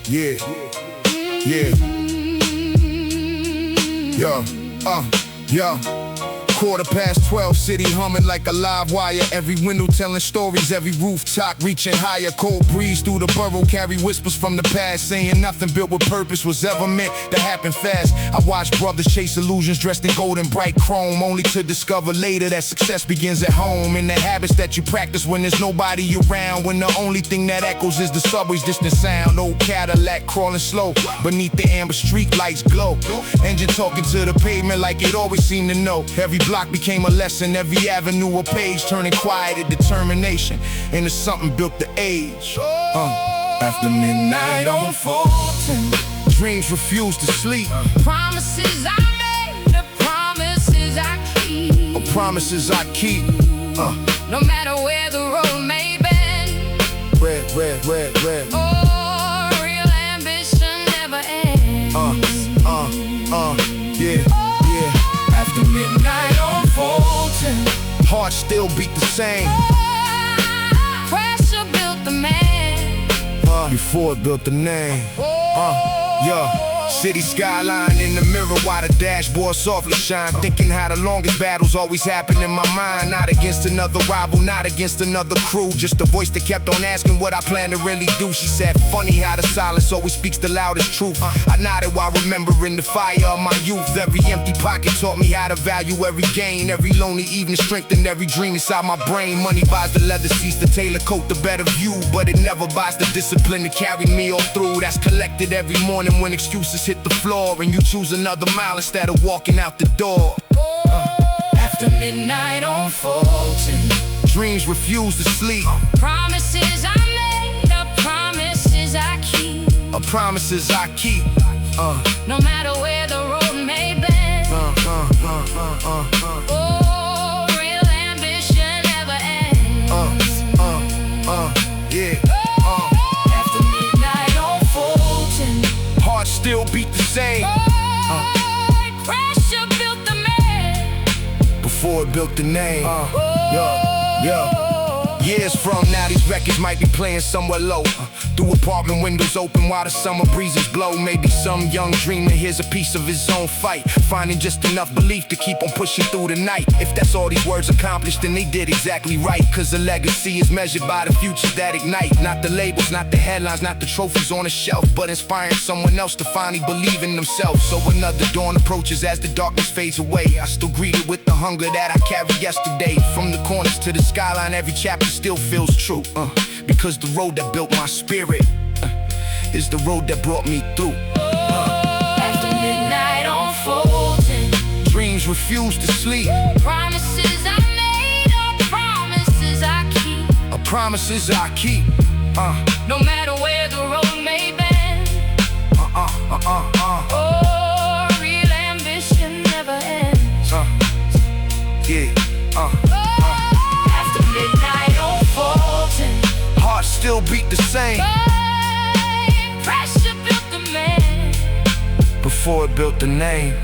Yeah. Yeah. Yeah. 12:15, city humming like a live wire. Every window telling stories, every rooftop reaching higher. Cold breeze through the borough, carry whispers from the past, saying nothing built with purpose was ever meant to happen fast. I watch brothers chase illusions dressed in gold and bright chrome, only to discover later that success begins at home. In the habits that you practice when there's nobody around, when the only thing that echoes is the subway's distant sound. Old Cadillac crawling slow, beneath the amber street lights glow. Engine talking to the pavement like it always seemed to know. Every block became a lesson, every avenue a page, turning quiet to determination into something built to age. After midnight on Fulton, dreams refuse to sleep. Promises I made, the promises I keep. Promises I keep. No matter where the road may bend. Where. Oh, real ambition never ends. Yeah. After midnight on Fulton, heart still beat the same. Pressure built the man. Before it built the name. City skyline in the mirror while the dashboard softly shine. Thinking how the longest battles always happen in my mind. Not against another rival, not against another crew. Just a voice that kept on asking what I plan to really do. She said, funny how the silence always speaks the loudest truth. I nodded while remembering the fire of my youth. Every empty pocket taught me how to value every gain. Every lonely evening strengthened every dream inside my brain. Money buys the leather seats, the tailor coat, the better view. But it never buys the discipline to carry me all through. That's collected every morning when excuses hit the floor and you choose another mile instead of walking out the door. After midnight on Fulton, dreams refuse to sleep. promises I made, the promises I keep. Promises I keep. No matter where the road may bend. Oh, real ambition never ends. Yeah. After midnight on Fulton, Heart still beat the same. pressure built the man. Before it built the name. Years from now, these records might be playing somewhere low. Through apartment windows open while the summer breezes blow. Maybe some young dreamer hears a piece of his own fight, finding just enough belief to keep on pushing through the night. If that's all these words accomplished, then they did exactly right. Cause the legacy is measured by the futures that ignite. Not the labels, not the headlines, not the trophies on the shelf, but inspiring someone else to finally believe in themselves. So another dawn approaches as the darkness fades away. I still greet it with the hunger that I carried yesterday. From the corners to the skyline, every chapter still feels true. Because the road that built my spirit is the road that brought me through. After midnight on Fulton, Dreams refuse to sleep. promises I made, promises I keep. Promises I keep. No matter where the road may bend. Oh, real ambition never ends. Yeah. After midnight on Fulton, Heart still beat the same. pressure built the man. Before it built the name.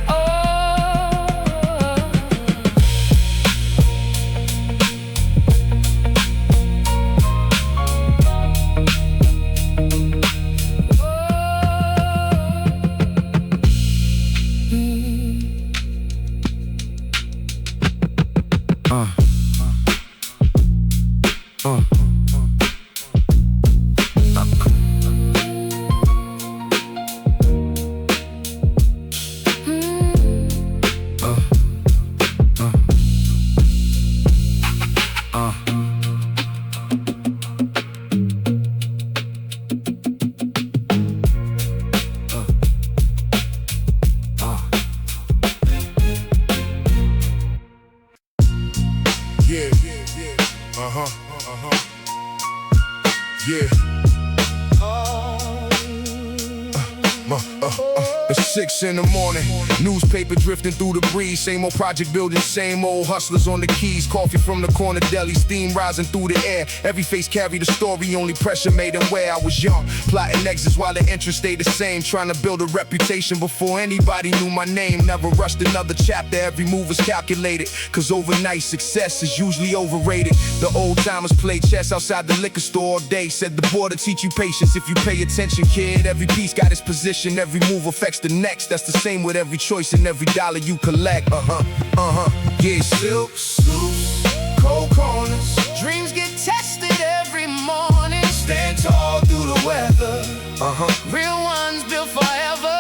It's 6 in the morning, newspaper drifting through the breeze. Same old project building, same old hustlers on the keys. Coffee from the corner deli, steam rising through the air. Every face carried a story, only pressure made them where I was young. Plotting exits while the interest stayed the same. Trying to build a reputation before anybody knew my name. Never rushed another chapter, every move was calculated. Cause overnight success is usually overrated. The old timers play chess outside the liquor store all day. Said the border teach you patience if you pay attention, kid. Every piece got its position, every move affects the next. That's the same with every choice and every dollar you collect. Yeah, silk, sloops, cold corners. Dreams get tested every morning. Stand tall through the weather. Real ones built forever.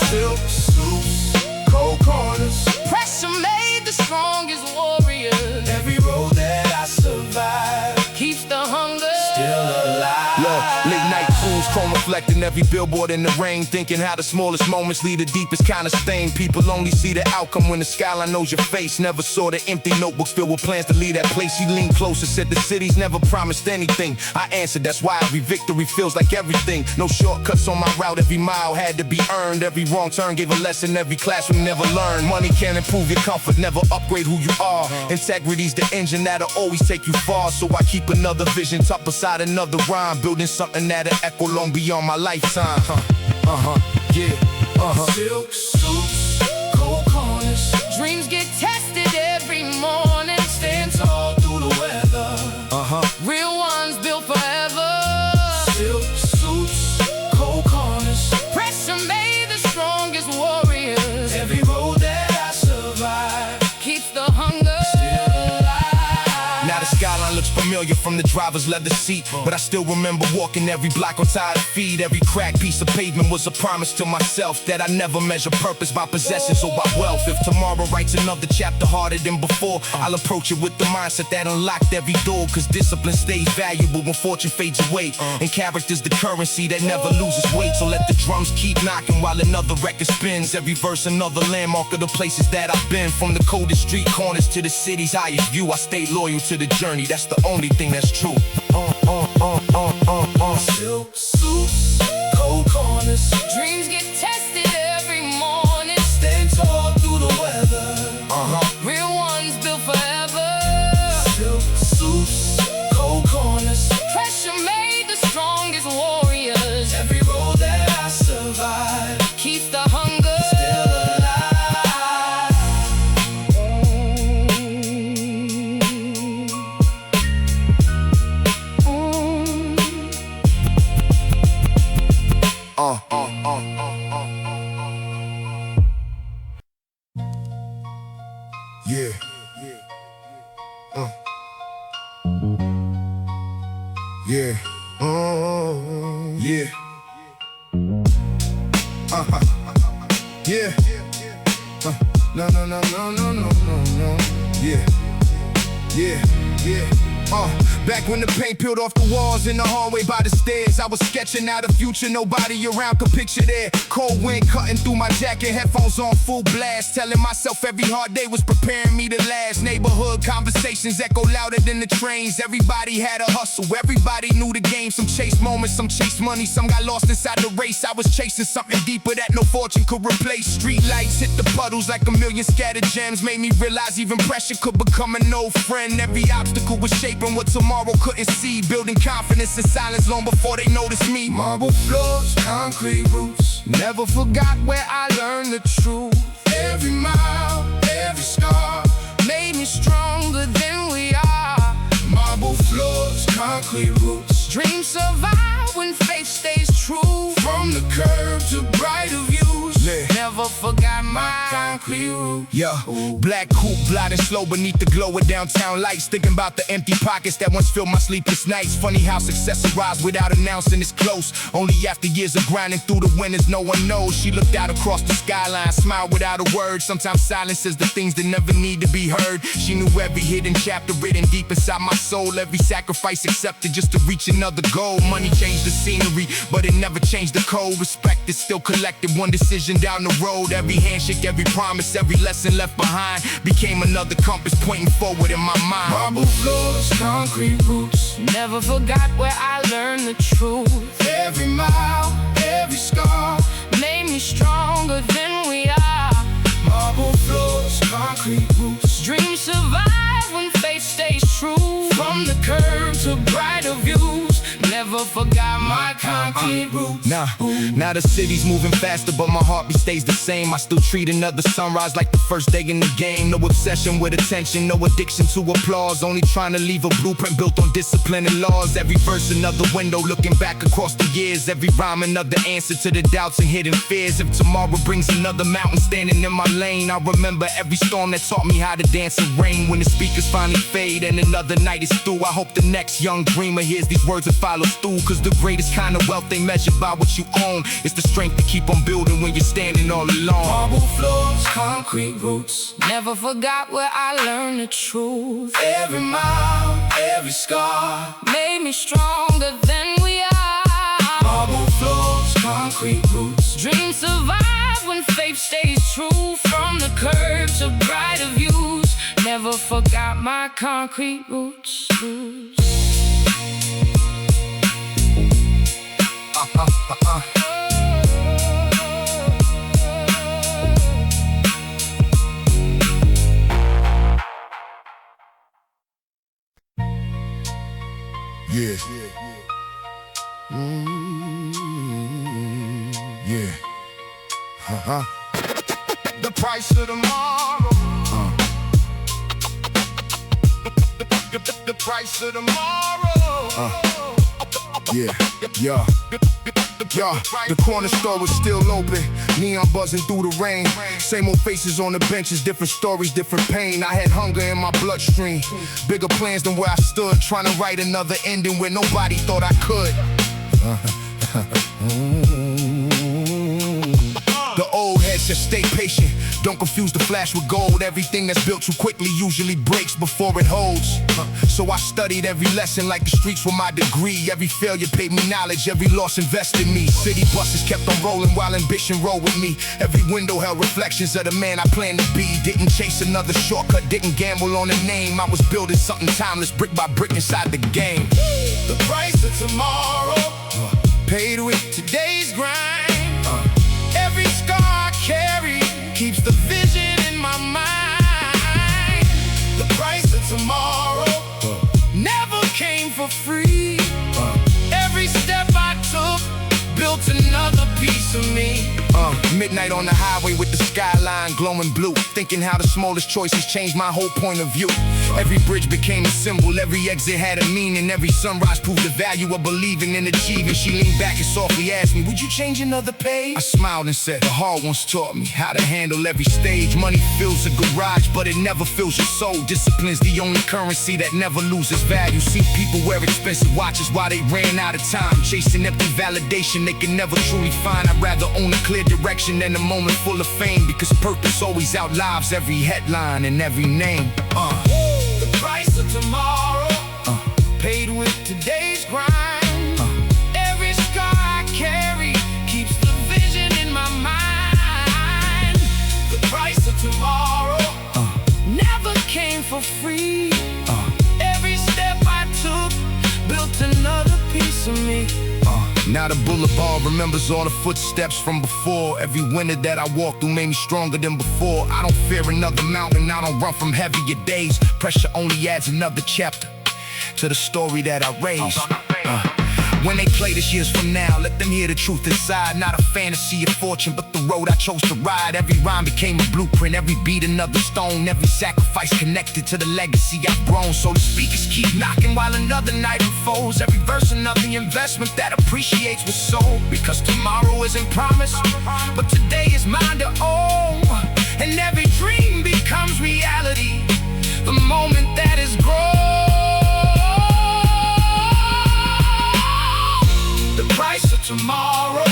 Silk, sloops, cold corners. Pressure made the strongest warriors. Every road that I survive Keeps the hunger still alive. Look, late night cruise, chrome reflecting every billboard in the rain. Thinking how the smallest moments leave the deepest kind of stain. People only see the outcome when the skyline knows your face. Never saw the empty notebooks filled with plans to leave that place. He leaned closer, said the city's never promised anything. I answered, that's why every victory feels like everything. No shortcuts on my route, every mile had to be earned. Every wrong turn gave a lesson, every classroom never learned. Money can't improve your comfort, never upgrade who you are. Integrity's the engine that'll always take you far. So I keep another vision tucked beside another rhyme. Building something that'll echo long beyond my lifetime. Silk suits, cold corners. Dreams get tested every morning. Stand tall through the weather. Real ones built forever. Silk suits, cold corners. Pressure made the strongest warriors. Every road that I survive Keeps the hunger still alive. Now the skyline looks familiar from the driver's leather seat, but I still remember walking every block on tired feet. Every cracked piece of pavement was a promise to myself that I never measure purpose by possessions or by wealth. If tomorrow writes another chapter harder than before, I'll approach it with the mindset that unlocked every door. Cause discipline stays valuable when fortune fades away, and character's the currency that never loses weight. So let the drums keep knocking while another record spins. Every verse another landmark of the places that I've been. From the coldest street corners to the city's highest view, I stay loyal to the journey, that's the only thing that's true. Silk suits, cold corners. Dreams get tested every morning. Stand tall through the weather. Real ones built forever. Silk suits, cold corners. Pressure made the strongest warriors. Every road that I survive Keeps the hunger still alive. Yeah. Yeah. Yeah. Yeah. No. Yeah. Yeah. Yeah. Back when the paint peeled off the walls in the hallway by the stairs, I was sketching out a future nobody around could picture there. Cold wind cutting through my jacket, headphones on full blast, telling myself every hard day was preparing me to last. Neighborhood conversations echo louder than the trains. Everybody had a hustle, everybody knew the game. Some chase moments, some chase money, some got lost inside the race. I was chasing something deeper that no fortune could replace. Street lights hit the puddles like a million scattered gems, made me realize even pressure could become an old friend. Every obstacle was shaping what tomorrow couldn't see, building confidence in silence long before they noticed me. Marble floors, concrete roofs, never forgot where I learned the truth. Every mile, every scar made me stronger than we are. Marble floors, concrete roofs, dreams survive when faith stays true. From the curb to brighter views, never forgot my concrete roots. Yeah, black coupe gliding slow beneath the glow of downtown lights, thinking about the empty pockets that once filled my sleepless nights. Funny how success arrives without announcing it's close. Only after years of grinding through the winters no one knows. She looked out across the skyline, smiled without a word. Sometimes silence is the things that never need to be heard. She knew every hidden chapter written deep inside my soul. Every sacrifice accepted just to reach another goal. Money changed the scenery, but it never changed the code. Respect is still collected, one decision down the road. Every handshake, every promise, every lesson left behind became another compass pointing forward in my mind. Marble floors, concrete roots, Never forgot where I learned the truth. every mile, every scar Never forgot my concrete roots. Now the city's moving faster, but my heartbeat stays the same. I still treat another sunrise like the first day in the game. No obsession with attention, no addiction to applause. Only trying to leave a blueprint built on discipline and laws. Every verse another window looking back across the years. Every rhyme another answer to the doubts and hidden fears. If tomorrow brings another mountain standing in my lane, I'll remember every storm that taught me how to dance in rain. When the speakers finally fade and another night is through, I hope the next young dreamer hears these words and follows through. Cause the greatest kind of wealth ain't measured by what you own. It's the strength to keep on building when you're standing all alone. Marble floors, concrete roots. Never forgot where I learned the truth. Every mile, every scar Made me stronger than we are. Marble floors, concrete roots. Dreams survive when faith stays true. From the curb to brighter views, never forgot my concrete roots. Yeah. Yeah. The price of tomorrow. The price of tomorrow. Yeah. The corner store was still open, neon buzzing through the rain. Same old faces on the benches, different stories, different pain. I had hunger in my bloodstream, bigger plans than where I stood, trying to write another ending where nobody thought I could. The old head said stay patient, don't confuse the flash with gold. Everything that's built too quickly usually breaks before it holds. So I studied every lesson like the streets were my degree. Every failure paid me knowledge, every loss invested me. City buses kept on rolling while ambition rolled with me. Every window held reflections of the man I planned to be. Didn't chase another shortcut, didn't gamble on a name. I was building something timeless, brick by brick inside the game. The price of tomorrow Paid with today's grind. Every scar I carry keeps the vision in my mind. The price of tomorrow never came for free. Every step I took built another piece of me. Midnight on the highway with the skyline glowing blue, thinking how the smallest choices changed my whole point of view. Every bridge became a symbol, every exit had a meaning. Every sunrise proved the value of believing and achieving. She leaned back and softly asked me, would you change another page? I smiled and said, the hard ones taught me how to handle every stage. Money fills a garage, but it never fills your soul. Discipline's the only currency that never loses value. See people wear expensive watches while they ran out of time, chasing empty validation they can never truly find. I'd rather own a clear direction than a moment full of fame, because purpose always outlives every headline and every name. The price of tomorrow paid with today's grind. Every scar I carry keeps the vision in my mind. The price of tomorrow never came for free. Every step I took built another piece of me. Now the boulevard remembers all the footsteps from before. Every winter that I walked through made me stronger than before. I don't fear another mountain, I don't run from heavier days. Pressure only adds another chapter to the story that I raised. When they play this years from now, let them hear the truth inside. Not a fantasy of fortune, but the road I chose to ride. Every rhyme became a blueprint, every beat another stone. Every sacrifice connected to the legacy I've grown. So the speakers keep knocking while another night unfolds. Every verse another investment that appreciates what's sold. Because tomorrow isn't promised, but today is mine to own. And every dream becomes reality the moment that is grown. The price of tomorrow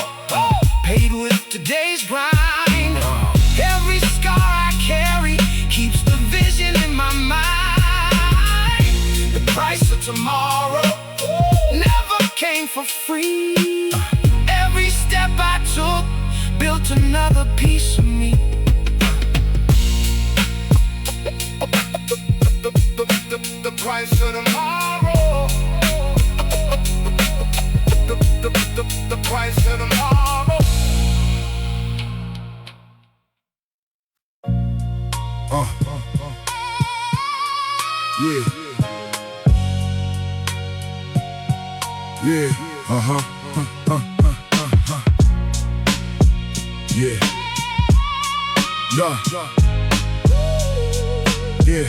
paid with today's grind. Every scar I carry keeps the vision in my mind. The price of tomorrow never came for free. Every step I took built another piece of me. The price of tomorrow. The price of tomorrow. Yeah. Yeah.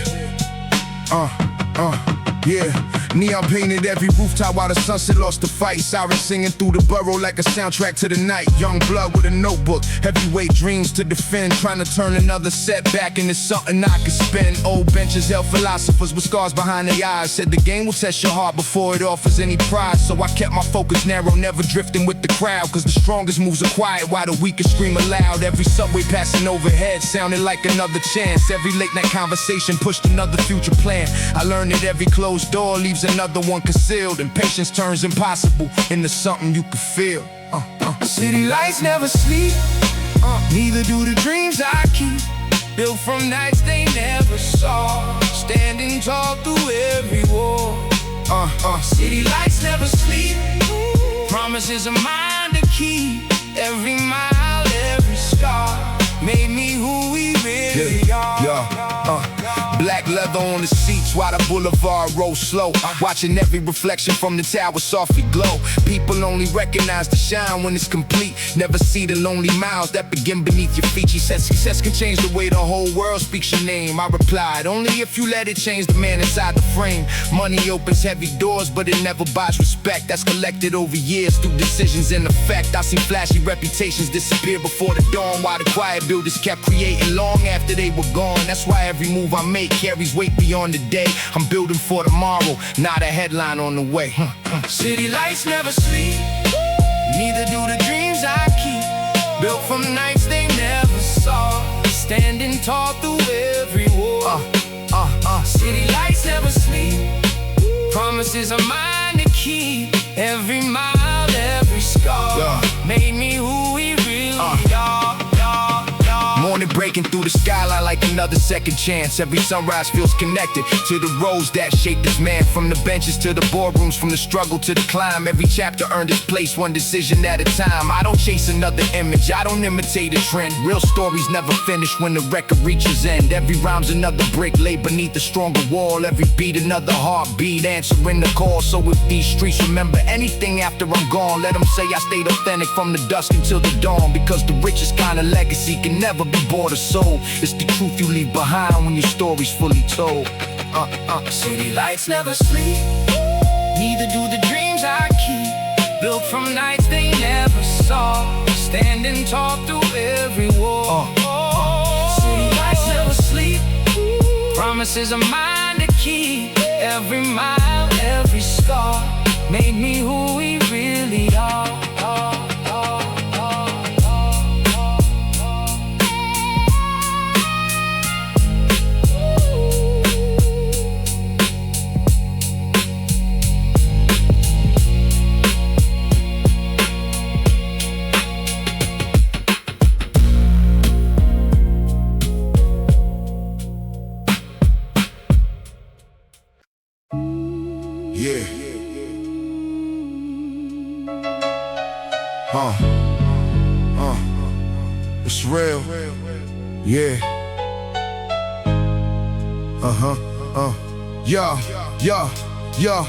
Yeah. Neon painted every rooftop while the sunset lost the fight. Sirens singing through the borough like a soundtrack to the night. Young blood with a notebook, heavyweight dreams to defend. Trying to turn another setback into something I could spend. Old benches held philosophers with scars behind their eyes. Said the game will test your heart before it offers any prize. So I kept my focus narrow, never drifting with the crowd. Cause the strongest moves are quiet while the weakest scream aloud. Every subway passing overhead sounded like another chance. Every late night conversation pushed another future plan. I learned that every closed door leaves another one concealed, and patience turns impossible into something you can feel. City lights never sleep, neither do the dreams I keep. Built from nights they never saw, standing tall through every war. City lights never sleep, promises of mine to keep. Every mile, every scar made me who we really are. Black leather on the seats while the boulevard rolls slow. Watching every reflection from the tower softly glow. People only recognize the shine when it's complete. Never see the lonely miles that begin beneath your feet. She said success can change the way the whole world speaks your name. I replied, only if you let it change the man inside the frame. Money opens heavy doors, but it never buys respect. That's collected over years through decisions in effect. I seen flashy reputations disappear before the dawn, while the quiet builders kept creating long after they were gone. That's why every move I make carries weight beyond the day. I'm building for tomorrow, not a headline on the way. City lights never sleep, neither do the dreams I keep. Built from nights they never saw, standing tall through every war. City lights never sleep, promises are mine to keep. Every mile, every scar made me who we really are. Morning breaking through the skyline like another second chance. Every sunrise feels connected to the roads that shape this man. From the benches to the boardrooms, from the struggle to the climb. Every chapter earned its place, one decision at a time. I don't chase another image, I don't imitate a trend. Real stories never finish when the record reaches end. Every rhyme's another brick laid beneath a stronger wall. Every beat another heartbeat answering the call. So if these streets remember anything after I'm gone, let them say I stayed authentic from the dusk until the dawn. Because the richest kind of legacy can never be bought or sold. It's the truth you leave behind when your story's fully told. City lights never sleep, neither do the dreams I keep. Built from nights they never saw, standing tall through every war. City lights never sleep, promises are mine to keep. Every mile, every scar made me who we really are. Yeah. It's real. Yeah. Yeah.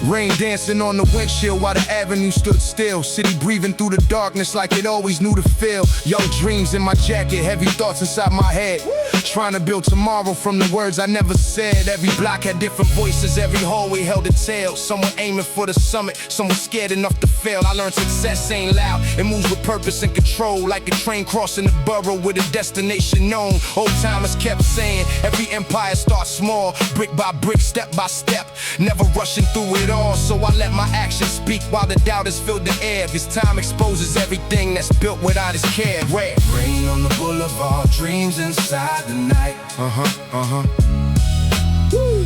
Rain dancing on the windshield while the avenue stood still. City breathing through the darkness like it always knew to feel. Young dreams in my jacket, heavy thoughts inside my head. Trying to build tomorrow from the words I never said. Every block had different voices, every hallway held a tale. Someone aiming for the summit, someone scared enough to fail. I learned success ain't loud, it moves with purpose and control. Like a train crossing the borough with a destination known. Old timers kept saying, every empire starts small, brick by brick, step by step, never rushing through it all. So I let my actions speak while the doubters filled the air. This time exposes everything that's built without its care. Rare. Rain on the boulevard, dreams inside the night.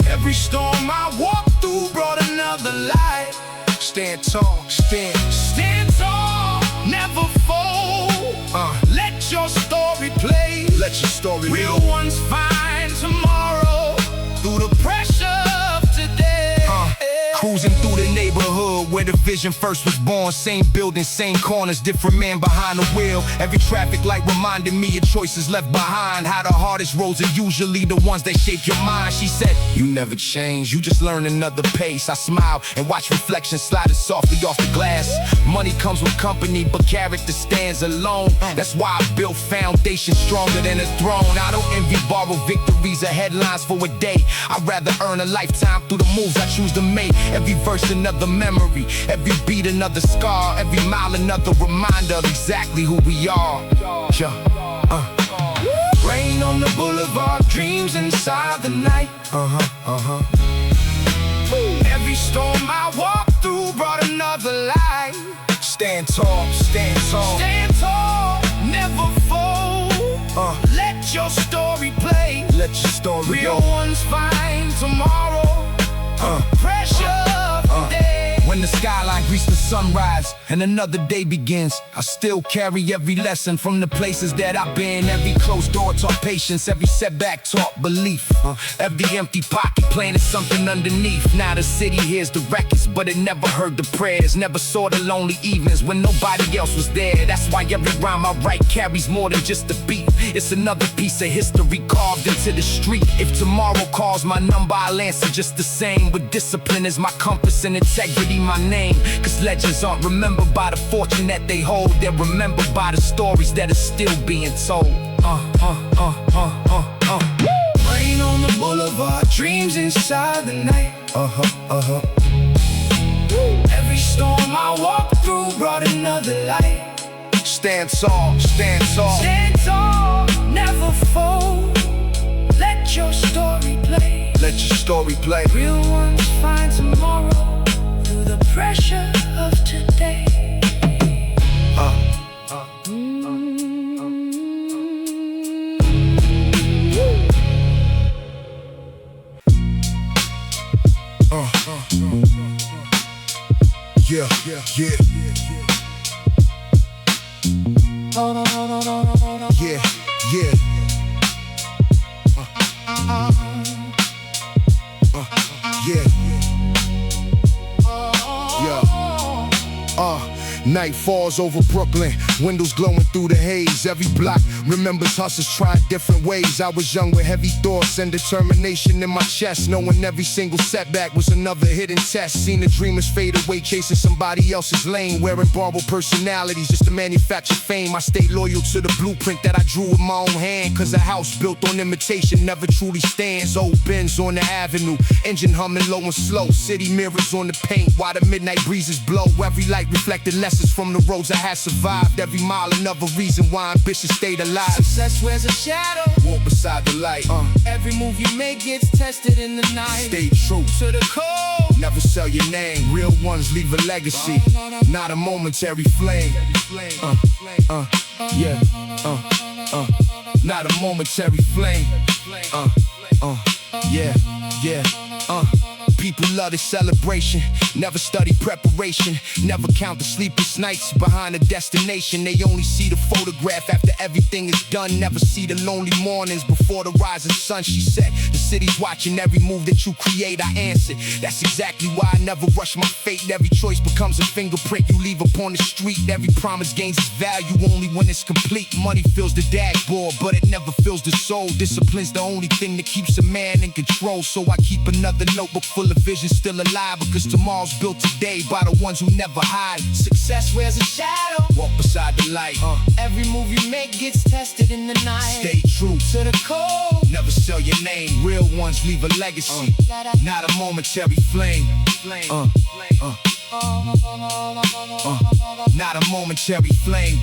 Every storm I walked through brought another light. Stand tall, Stand tall, never fold. Let your story play. let your story Real live. ones find tomorrow through the pressure of today. Cruising through the neighborhood where the vision first was born. Same building, same corners, different man behind the wheel. Every traffic light reminded me of choices left behind. How the hardest roads are usually the ones that shape your mind. She said, you never change, you just learn another pace. I smile and watch reflections sliding softly off the glass. Money comes with company, but character stands alone. That's why I built foundation stronger than a throne. I don't envy borrowed victories or headlines for a day. I'd rather earn a lifetime through the moves I choose to make. Every verse another memory, every beat another scar, every mile another reminder of exactly who we are. Rain on the boulevard, dreams inside the night. Every storm I walk through brought another light. Stand tall, stand tall. Stand tall, never fold. Let your story play. Let your story Real go. ones find tomorrow. Pressure of the day. When the skyline greets the sunrise and another day begins, I still carry every lesson from the places that I've been. Every closed door taught patience, every setback taught belief. Every empty pocket planted something underneath. Now the city hears the records, but it never heard the prayers. Never saw the lonely evenings when nobody else was there. That's why every rhyme I write carries more than just a beat. It's another piece of history carved into the street. If tomorrow calls my number, I'll answer just the same. With discipline is my compass and integrity my name. Cause legends aren't remembered by the fortune that they hold. They're remembered by the stories that are still being told. Rain on the boulevard, dreams inside the night. Every storm I walk through brought another light. Stand tall, stand tall. Stand tall, never fold. Let your story play. Let your story play. Real ones find tomorrow through the pressure of today. Yeah, yeah, yeah. Yeah, yeah. Yeah. Night falls over Brooklyn, windows glowing through the haze. Every block remembers hustlers trying different ways. I was young with heavy thoughts and determination in my chest, knowing every single setback was another hidden test. Seen the dreamers fade away, chasing somebody else's lane, wearing borrowed personalities just to manufacture fame. I stayed loyal to the blueprint that I drew with my own hand, cause a house built on imitation never truly stands. Old Benz on the avenue, engine humming low and slow, city mirrors on the paint while the midnight breezes blow. Every light reflected lessons from the roads I had survived. Every mile another reason why ambition stayed alive. Success wears a shadow. Walk beside the light. Every move you make gets tested in the night. Stay true To the code. never sell your name. Real ones leave a legacy, not a momentary flame. Yeah. Not a momentary flame. Yeah. Yeah. People love the celebration, never study preparation, never count the sleepless nights behind a destination. They only see the photograph after everything is done, never see the lonely mornings before the rising sun. She said, the city's watching every move that you create. I answered, that's exactly why I never rush my fate. Every choice becomes a fingerprint you leave upon the street. Every promise gains its value only when it's complete. Money fills the dashboard, but it never fills the soul. Discipline's the only thing that keeps a man in control. So I keep another notebook full of vision still alive, because tomorrow's built today by the ones who never hide. Success wears a shadow. Walk beside the light. Every move you make gets tested in the night. Stay true To the code. never sell your name. Real ones leave a legacy, not a momentary flame. Not a momentary flame.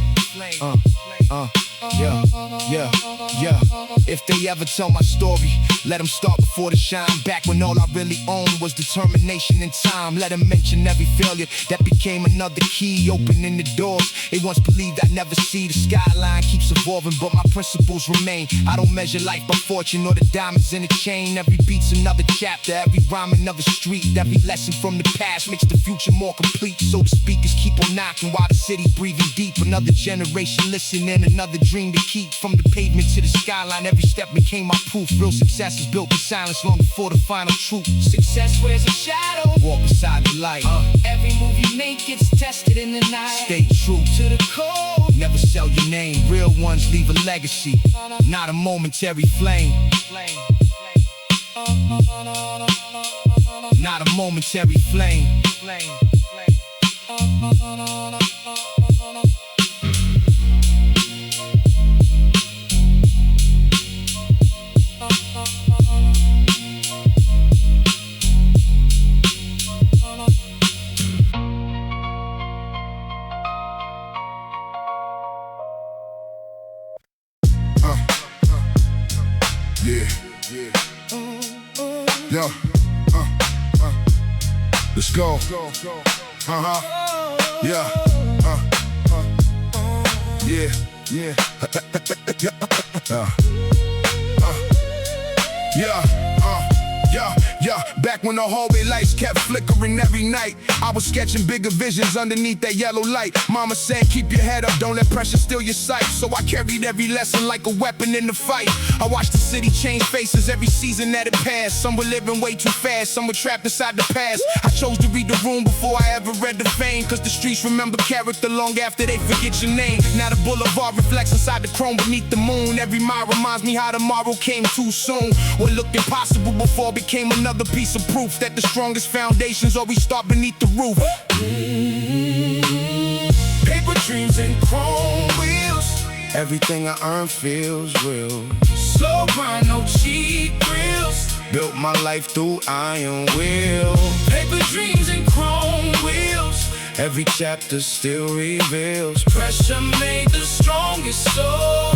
Yeah, yeah, yeah. If they ever tell my story, let them start before the shine. Back when all I really owned was determination and time. Let them mention every failure that became another key, opening the doors they once believed I'd never see. The skyline keeps evolving, but my principles remain. I don't measure life by fortune or the diamonds in the chain. Every beat's another chapter, every rhyme another street. Every lesson from the past makes the future more complete. So the speakers keep on knocking while the city breathing deep. Another generation listening, another dream to keep. From the pavement to the skyline, every step became my proof. Real success is built in silence long before the final truth. Success wears a shadow. Walk beside the light. Every move you make gets tested in the night. Stay true To the code. never sell your name. Real ones leave a legacy, not a momentary flame. Not a momentary flame. Yeah. Let's go. Yeah. Yeah. Yeah. Yeah, back when the hallway lights kept flickering every night, I was sketching bigger visions underneath that yellow light. Mama said, keep your head up, don't let pressure steal your sight. So I carried every lesson like a weapon in the fight. I watched the city change faces every season that it passed. Some were living way too fast, some were trapped inside the past. I chose to read the room before I ever read the fame, cause the streets remember character long after they forget your name. Now the boulevard reflects inside the chrome beneath the moon. Every mile reminds me how tomorrow came too soon. What looked impossible before became another piece of proof that the strongest foundations always start beneath the roof. Paper dreams and chrome wheels. Everything I earn feels real. Slow grind, no cheap thrills. Built my life through iron will. Paper dreams and chrome wheels. Every chapter still reveals. Pressure made the strongest soul.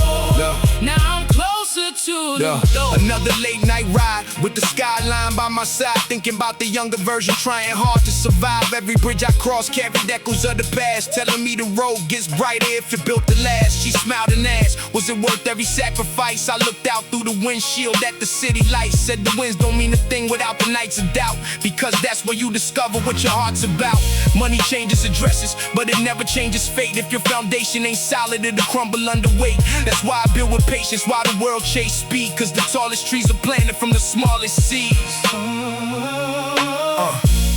Now I'm closer to the goal. Another late night ride with the skyline by my side, thinking about the younger version trying hard to survive. Every bridge I cross carried echoes of the past, telling me the road gets brighter if it built to last. She smiled and asked, was it worth every sacrifice? I looked out through the windshield at the city lights, said the winds don't mean a thing without the nights of doubt, because that's where you discover what your heart's about. Money changes addresses, but it never changes fate. If your foundation ain't solid, it'll crumble under weight. That's why I build with patience while the world chase speed, cause the tallest trees are planted from the smallest seeds.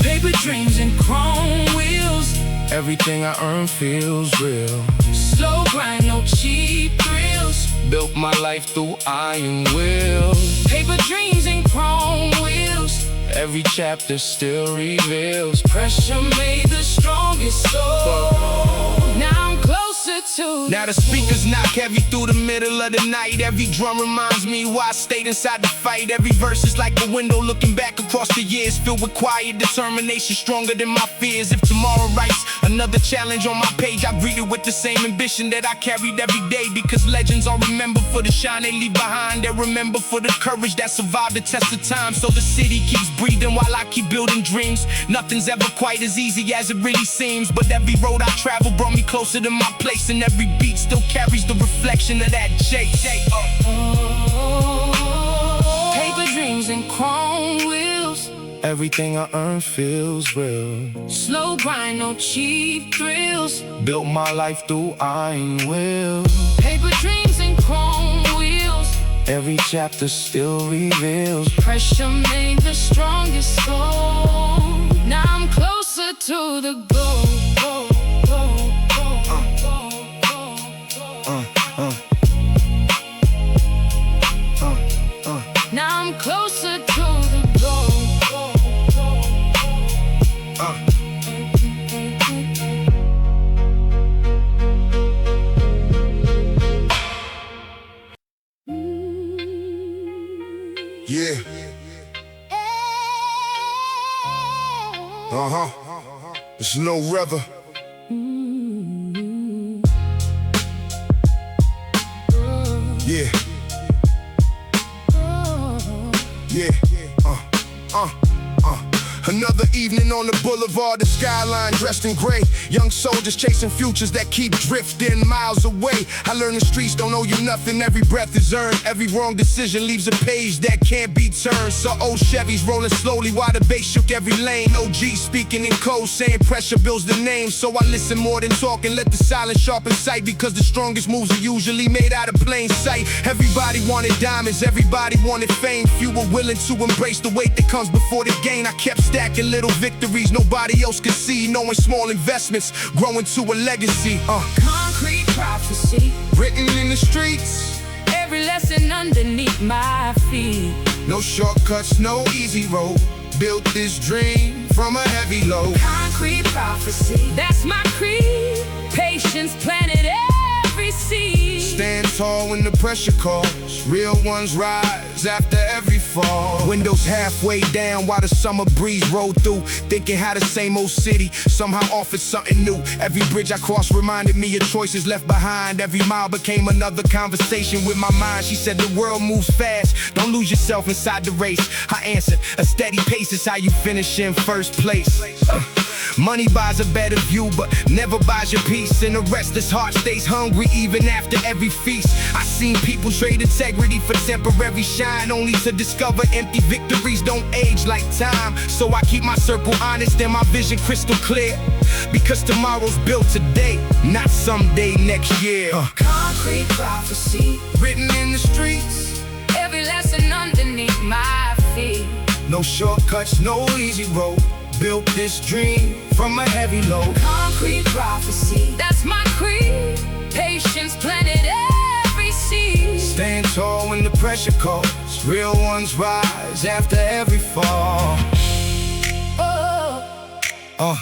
Paper dreams and chrome wheels. Everything I earn feels real. Slow grind, no cheap thrills. Built my life through iron will. Paper dreams and chrome wheels. Every chapter still reveals. Pressure made the strongest soul. Now I'm closer to. Now the speakers knock heavy through the middle of the night. Every drum reminds me why I stayed inside the fight. Every verse is like a window looking back across the years, filled with quiet determination, stronger than my fears. If tomorrow writes another challenge on my page, I greet it with the same ambition that I carried every day. Because legends are remembered for the shine they leave behind. They're remembered for the courage that survived the test of time. So the city keeps breathing while I keep building dreams. Nothing's ever quite as easy as it really seems, but every road I travel brought me closer to my place, and every beat still carries the reflection of that chase. Paper dreams and chrome wheels. Everything I earn feels real. Slow grind, no cheap thrills. Built my life through iron will. Paper dreams and chrome wheels. Every chapter still reveals. Pressure made the strongest soul. Now I'm closer to the goal. Now I'm closer to the goal. Yeah. It's no weather. Yeah. Yeah. Another Evening on the boulevard, the skyline dressed in gray. Young soldiers chasing futures that keep drifting miles away. I learned the streets don't owe you nothing, every breath is earned. Every wrong decision leaves a page that can't be turned. Saw old Chevys rolling slowly while the bass shook every lane. OG speaking in code, saying pressure builds the name. So I listen more than talk and let the silence sharpen sight, because the strongest moves are usually made out of plain sight. Everybody wanted diamonds, everybody wanted fame. Few were willing to embrace the weight that comes before the gain. I kept stacking little victories nobody else could see, knowing small investments grow into a legacy. Concrete prophecy Written in the streets, every lesson underneath my feet. no shortcuts, no easy road. Built this dream from a heavy load. Concrete prophecy, that's my creed. Patience planted every seed. Stand tall when the pressure calls. Real ones rise after every fall. Windows halfway down while the summer breeze rolled through, thinking how the same old city somehow offered something new. Every bridge I crossed reminded me of choices left behind. Every mile became another conversation with my mind. She said the world moves fast, don't lose yourself inside the race. I answered, a steady pace is how you finish in first place. Money buys a better view, but never buys your peace. And a restless heart stays hungry even after every feast. I seen people trade integrity for temporary shine, only to discover empty victories don't age like time. So I keep my circle honest and my vision crystal clear, because tomorrow's built today, not someday next year. Concrete prophecy, Written in the streets, every lesson underneath my feet. no shortcuts, no easy road. Built this dream from a heavy load. Concrete prophecy, that's my creed. Patience planted every seed. Stand tall when the pressure calls. Real ones rise after every fall. Oh,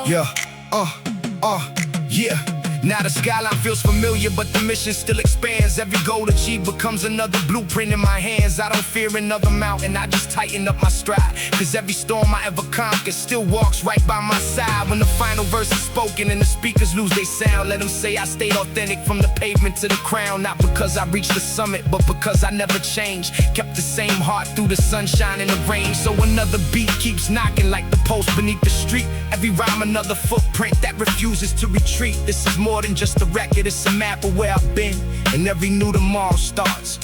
Yeah, oh. yeah. Now the skyline feels familiar, but the mission still expands. Every goal achieved becomes another blueprint in my hands. I don't fear another mountain, I just tighten up my stride. Cause every storm I ever conquer still walks right by my side. When the final verse is spoken and the speakers lose their sound, let them say I stayed authentic from the pavement to the crown. Not because I reached the summit, but because I never changed. Kept the same heart through the sunshine and the rain. So another beat keeps knocking like the post beneath the street. Every rhyme another footprint that refuses to retreat. This is more than just a record, it's a map of where I've been. And every new tomorrow starts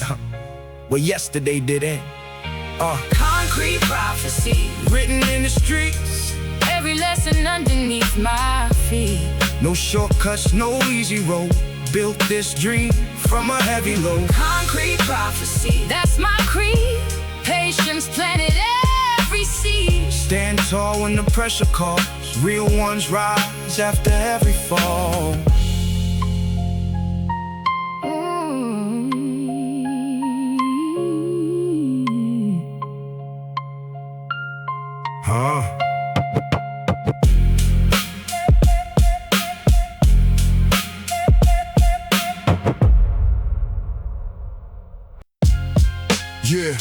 where yesterday did end. Concrete prophecy, Written in the streets, every lesson underneath my feet. no shortcuts, no easy road. Built this dream from a heavy load. Concrete prophecy, that's my creed. Patience planted every seed. Stand tall when the pressure calls. Real ones rise after every fall. Yeah.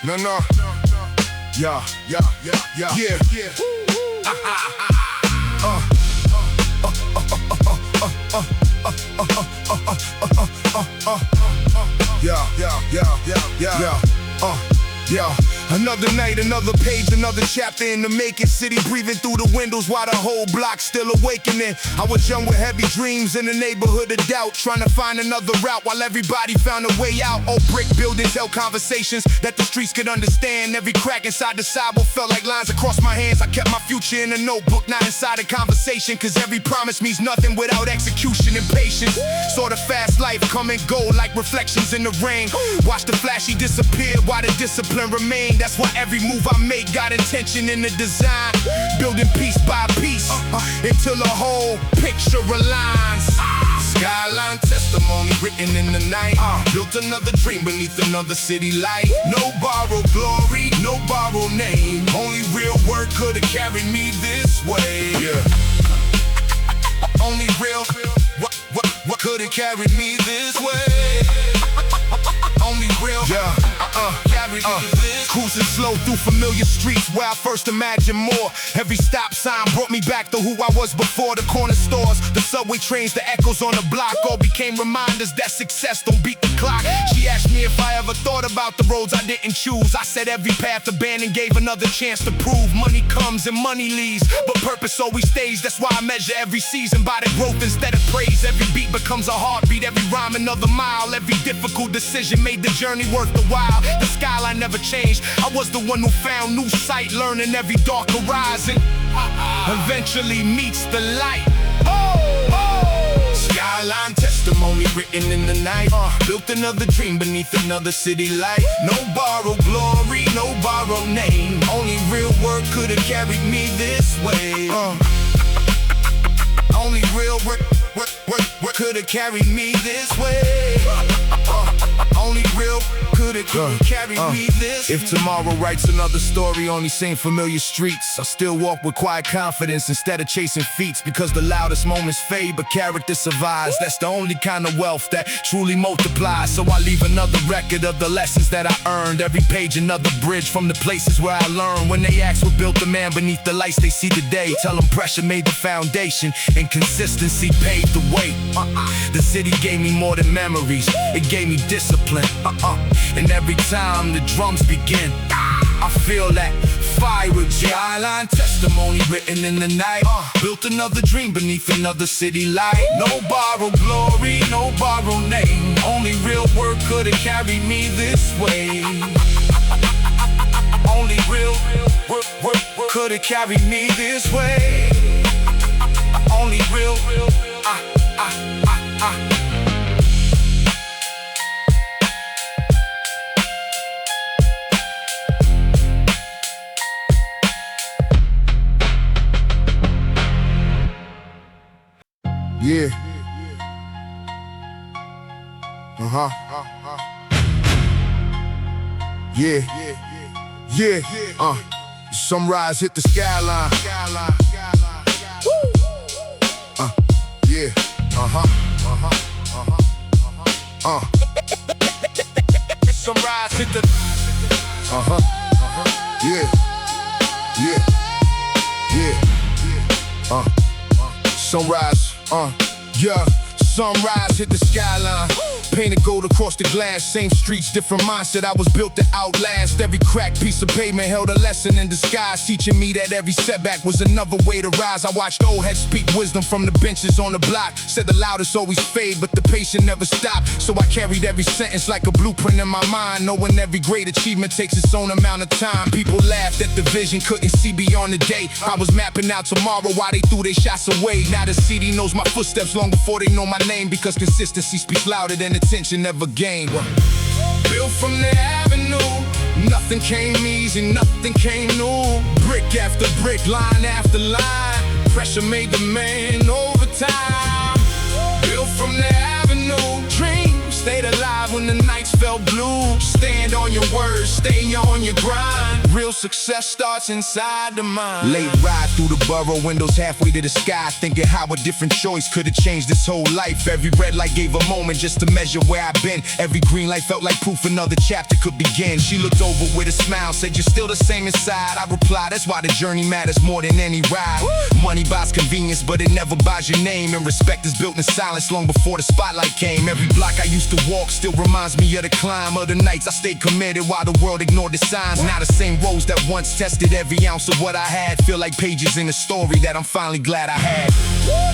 No. Yeah. Yeah. Another night, another page, another chapter in the making. City breathing through the windows while the whole block still awakening. I was young with heavy dreams in the neighborhood of doubt, trying to find another route while everybody found a way out. Old brick buildings held conversations that the streets could understand. Every crack inside the sidewalk felt like lines across my hands. I kept my future in a notebook, not inside a conversation, cause every promise means nothing without execution and patience. Saw the fast life come and go like reflections in the rain. Watch the flashy disappear while the discipline remained. That's why every move I make got intention in the design. Building piece by piece until the whole picture aligns. Skyline testimony written in the night. Built another dream beneath another city light. No borrowed glory, no borrowed name. Only real work could have carried me this way. Only real, what could have carried me this way? Only real, Cruising slow through familiar streets where I first imagined more. Every stop sign brought me back to who I was before. The corner stores, the subway trains, the echoes on the block all became reminders that success don't beat the clock. She asked me if I ever thought about the roads I didn't choose. I said every path abandoned gave another chance to prove. Money comes and money leaves, but purpose always stays. That's why I measure every season by the growth instead of praise. Every beat becomes a heartbeat, every rhyme another mile. Every difficult decision made the journey worth the while. The skyline never changed. I was the one who found new sight, learning every dark horizon eventually meets the light. Skyline testimony written in the night. Built another dream beneath another city light. No borrowed glory, no borrowed name. Only real work could have carried me this way. Only real work could have carried me this way. Only real could have carried me this way. If tomorrow writes another story on these same familiar streets, I'll still walk with quiet confidence instead of chasing feats. Because the loudest moments fade, but character survives. That's the only kind of wealth that truly multiplies. So I leave another record of the lessons that I earned. Every page another bridge from the places where I learned. When they ask what built the man beneath the lights they see today, tell them pressure made the foundation and consistency paved the way. The city gave me more than memories, it gave me discipline. And every time the drums begin, I feel that fire with skyline testimony written in the night. Built another dream beneath another city light. No borrowed glory, no borrowed name. Only real work could have carried me this way. Only real work could have carried me this way. Only real Yeah. Yeah. Sunrise hit the skyline. Yeah. sunrise hit the Sunrise, yeah. Sunrise hit the skyline. Painted gold across the glass. Same streets, different mindset. I was built to outlast. Every cracked piece of pavement held a lesson in disguise, teaching me that every setback was another way to rise. I watched old heads speak wisdom from the benches on the block. Said the loudest always fade, but the patient never stopped. So I carried every sentence like a blueprint in my mind, knowing every great achievement takes its own amount of time. People laughed at the vision, couldn't see beyond the day. I was mapping out tomorrow while they threw their shots away. Now the city knows my footsteps long before they know my name, because consistency speaks louder than attention never gained. Built from the avenue, nothing came easy, nothing came new. Brick after brick, line after line, pressure made the man over time. Built from the avenue, dreams stayed alive when the nights felt blue. Stand on your words, stay on your grind. Real success starts inside the mind. Late ride through the borough, windows halfway to the sky, thinking how a different choice could have changed this whole life. Every red light gave a moment just to measure where I've been. Every green light felt like proof another chapter could begin. She looked over with a smile, said you're still the same inside. I replied, that's why the journey matters more than any ride. Money buys convenience, but it never buys your name. And respect is built in silence long before the spotlight came. Every block I used to walk still reminds me of the climb. Of the nights I stayed committed while the world ignored the signs. Now the same roads that once tested every ounce of what I had feel like pages in a story that I'm finally glad I had.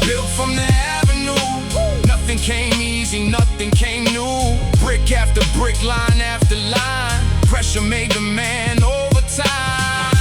Built from the avenue, nothing came easy, nothing came new. Brick after brick, line after line, pressure made the man over time.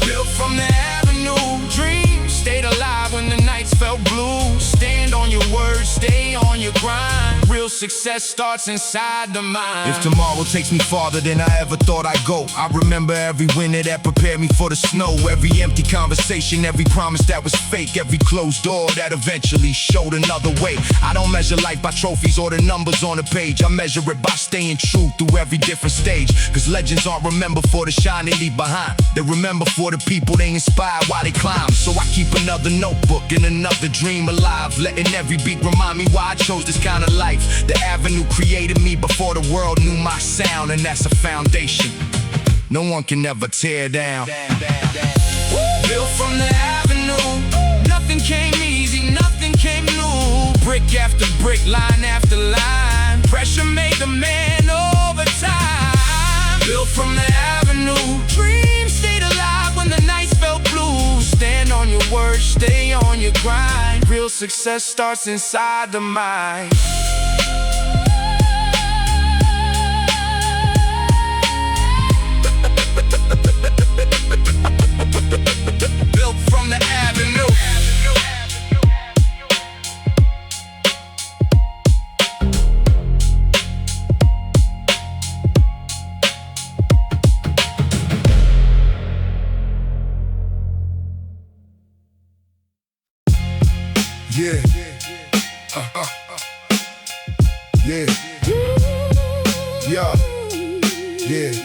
Built from the avenue, dreams stayed alive when the nights felt blue. Stand on your words, stay on your grind. Real success starts inside the mind. If tomorrow takes me farther than I ever thought I'd go, I remember every winter that prepared me for the snow. Every empty conversation, every promise that was fake, every closed door that eventually showed another way. I don't measure life by trophies or the numbers on the page. I measure it by staying true through every different stage. Cause legends aren't remembered for the shine they leave behind. They remember for the people they inspire while they climb. So I keep another notebook and another dream alive, letting every beat remind me why I chose this kind of life. The avenue created me before the world knew my sound, and that's a foundation no one can ever tear down. Built from the avenue, nothing came easy, nothing came new. Brick after brick, line after line, pressure made the man over time. Built from the avenue, dreams stayed alive when the nights felt blue. Stand on your word, stay on your grind. Real success starts inside the mind. Built from the avenue. Yeah. Yeah. Yeah.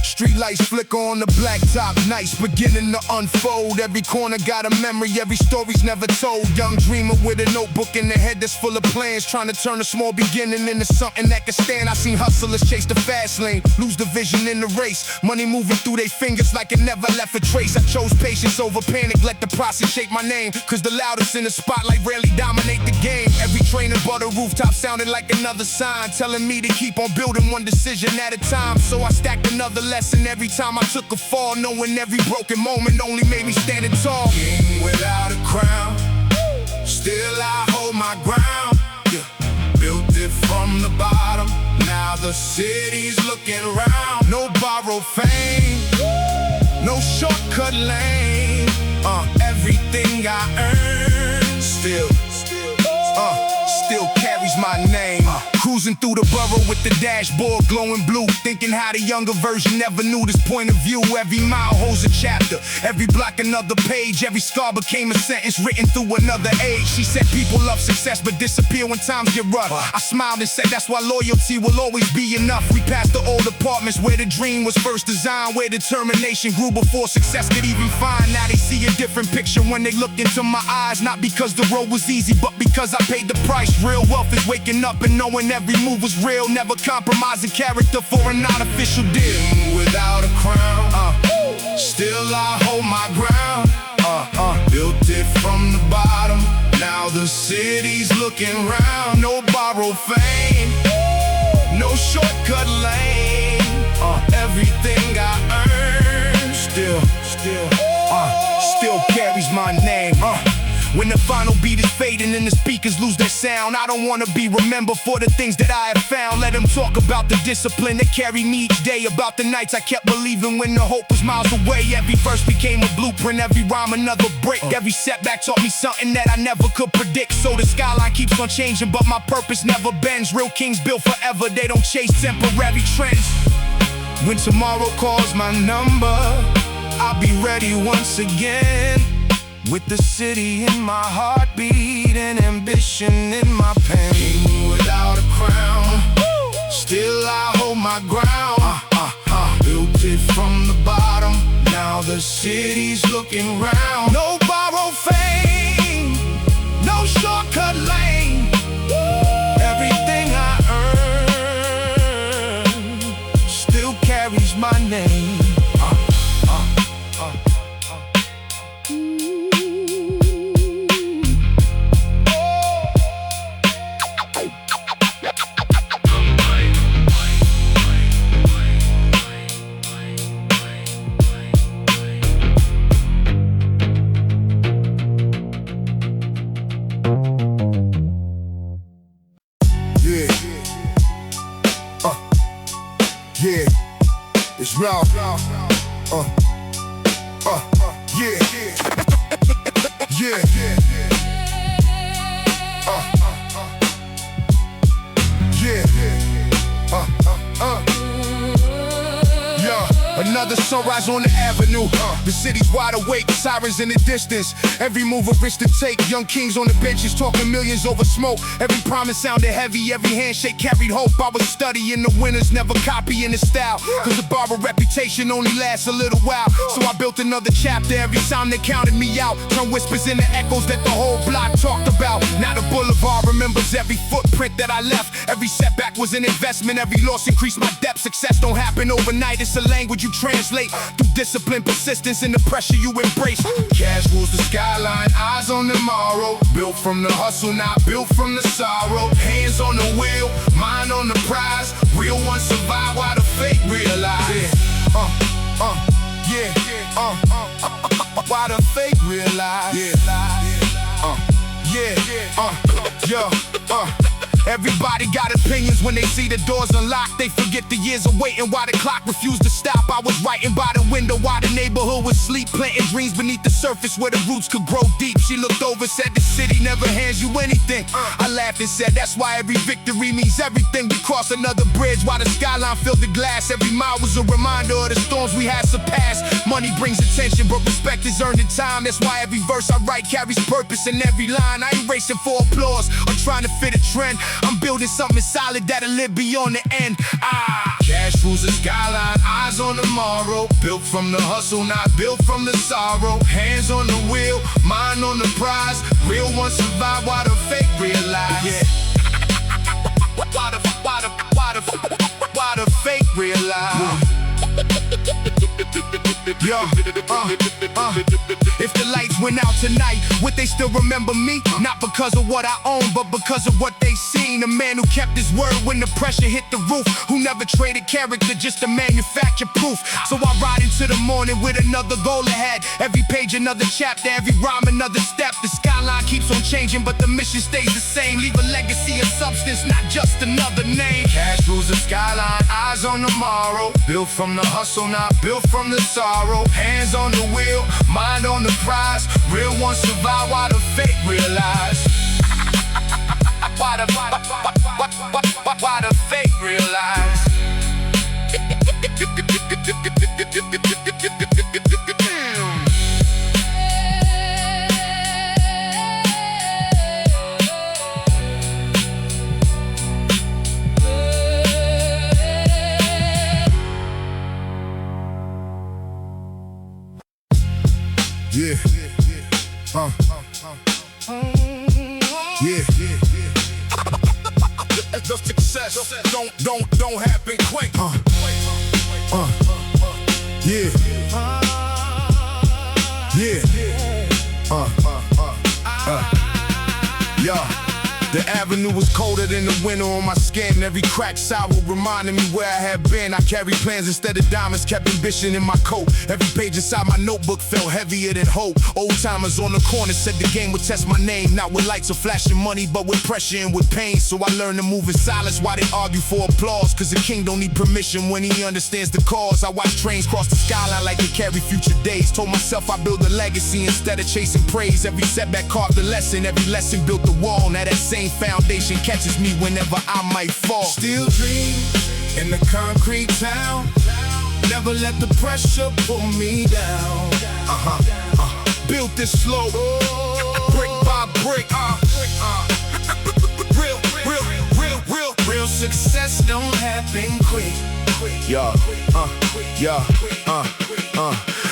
Street lights flicker on the blacktop, nights beginning to unfold. Every corner got a memory, every story's never told. Young dreamer with a notebook in their head that's full of plans, trying to turn a small beginning into something that can stand. I seen hustlers chase the fast lane, lose the vision in the race. Money moving through their fingers like it never left a trace. I chose patience over panic, let the process shape my name. Cause the loudest in the spotlight rarely dominate the game. Every train above the rooftop sounded like another sign, telling me to keep on building one decision at a time. So I stacked another lesson every time I took a fall, knowing every broken moment only made me standing tall. King without a crown, still I hold my ground. Yeah. Built it from the bottom, now the city's looking round. No borrowed fame, no shortcut lane. Everything I earn still carries my name. Cruising through the borough with the dashboard glowing blue, thinking how the younger version never knew this point of view. Every mile holds a chapter, every block another page, every scar became a sentence written through another age. She said people love success but disappear when times get rough. I smiled and said that's why loyalty will always be enough. We passed the old apartments where the dream was first designed, where determination grew before success could even find. Now they see a different picture when they look into my eyes, not because the road was easy but because I paid the price. Real wealth is waking up and knowing every move was real, never compromising character for an artificial deal. Without a crown, still I hold my ground. Built it from the bottom, now the city's looking round. No borrowed fame, no shortcut lane. Everything I earn still carries my name. When the final beat is fading and the speakers lose their sound, I don't wanna be remembered for the things that I have found. Let them talk about the discipline that carried me each day, about the nights I kept believing when the hope was miles away. Every verse became a blueprint, every rhyme another brick. Every setback taught me something that I never could predict. So the skyline keeps on changing, but my purpose never bends. Real kings built forever, they don't chase temporary trends. When tomorrow calls my number, I'll be ready once again. With the city in my heartbeat and ambition in my pen. King without a crown, still I hold my ground. Built it from the bottom, now the city's looking round. No borrowed fame, no shortcut lane. Everything I earn still carries my name. Yeah, it's raw. Yeah, yeah, yeah. Yeah. Another sunrise on the avenue. The city's wide awake, sirens in the distance. Every move a risk to take. Young kings on the benches talking millions over smoke. Every promise sounded heavy, every handshake carried hope. I was studying the winners, never copying the style. Cause the borrowed reputation only lasts a little while. So I built another chapter every time they counted me out. Turned whispers into echoes that the whole block talked about. Now the boulevard remembers every footprint that I left. Every setback was an investment, every loss increased my depth. Success don't happen overnight, it's a language you translate through discipline, persistence, and the pressure you embrace. Cash rules the skyline, eyes on tomorrow. Built from the hustle, not built from the sorrow. Hands on the wheel, mind on the prize. Real ones survive while the fake realize. While the fake realize. Everybody got opinions when they see the doors unlocked. They forget the years of waiting while the clock refused to stop. I was writing by the window while the neighborhood was asleep, planting dreams beneath the surface where the roots could grow deep. She looked over, said the city never hands you anything. I laughed and said that's why every victory means everything. We crossed another bridge while the skyline filled the glass. Every mile was a reminder of the storms we had surpassed. Money brings attention, but respect is earned in time. That's why every verse I write carries purpose in every line. I ain't racing for applause or trying to fit a trend. I'm building something solid that'll live beyond the end. Cash rules the skyline, eyes on tomorrow. Built from the hustle, not built from the sorrow. Hands on the wheel, mind on the prize. Real ones survive while the fake realize. Why the fake realize. If the lights went out tonight, would they still remember me? Not because of what I own, but because of what they seen. A man who kept his word when the pressure hit the roof, who never traded character just to manufacture proof. So I ride into the morning with another goal ahead. Every page another chapter, every rhyme another step. The skyline keeps on changing, but the mission stays the same. Leave a legacy of substance, not just another name. Cash rules the skyline, eyes on tomorrow. Built from the hustle, not built from the sorrow. Hands on the wheel, mind on the prize. Real ones survive while the fake realize. Why the fake realize. The success don't happen quick. The avenue was colder than the winter on my skin. Every crack sour reminded me where I had been. I carried plans instead of diamonds, kept ambition in my coat. Every page inside my notebook felt heavier than hope. Old timers on the corner said the game would test my name. Not with lights or flashing money, but with pressure and with pain. So I learned to move in silence while they argue for applause. Cause a king don't need permission when he understands the cause. I watch trains cross the skyline like they carry future days. Told myself I build a legacy instead of chasing praise. Every setback carved a lesson, every lesson built the wall. Now that same foundation catches me whenever I might fall. Still dream in the concrete town. Never let the pressure pull me down. Built this slow, brick by brick. Real success don't happen quick.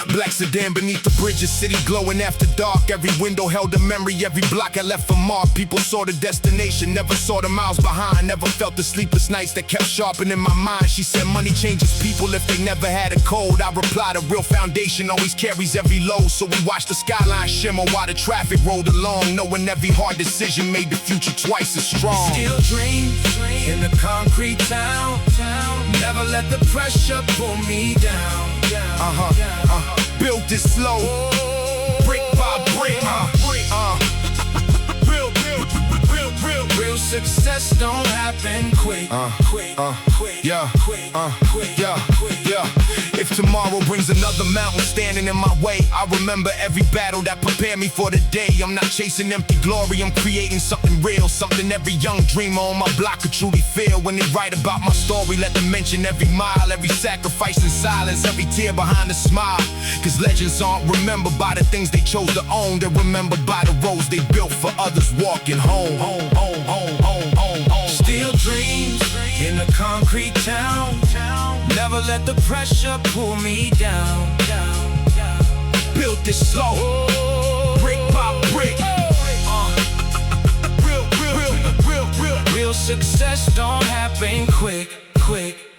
Black sedan beneath the bridge, a city glowing after dark. Every window held a memory, every block I left a mark. People saw the destination, never saw the miles behind. Never felt the sleepless nights that kept sharpening my mind. She said money changes people if they never had a code. I replied, a real foundation always carries every load. So we watched the skyline shimmer while the traffic rolled along, knowing every hard decision made the future twice as strong. Still dream in the concrete town. Never let the pressure pull me down. Built this slow, brick by brick. Real success don't happen quick. If tomorrow brings another mountain standing in my way, I remember every battle that prepared me for the day. I'm not chasing empty glory, I'm creating something real, something every young dreamer on my block could truly feel. When they write about my story, let them mention every mile, every sacrifice in silence, every tear behind a smile. Cause legends aren't remembered by the things they chose to own, they're remembered by the roads they built for others walking home. Still dreams in a concrete town. Never let the pressure pull me down. Built this slow, brick by brick. Real success don't happen quick.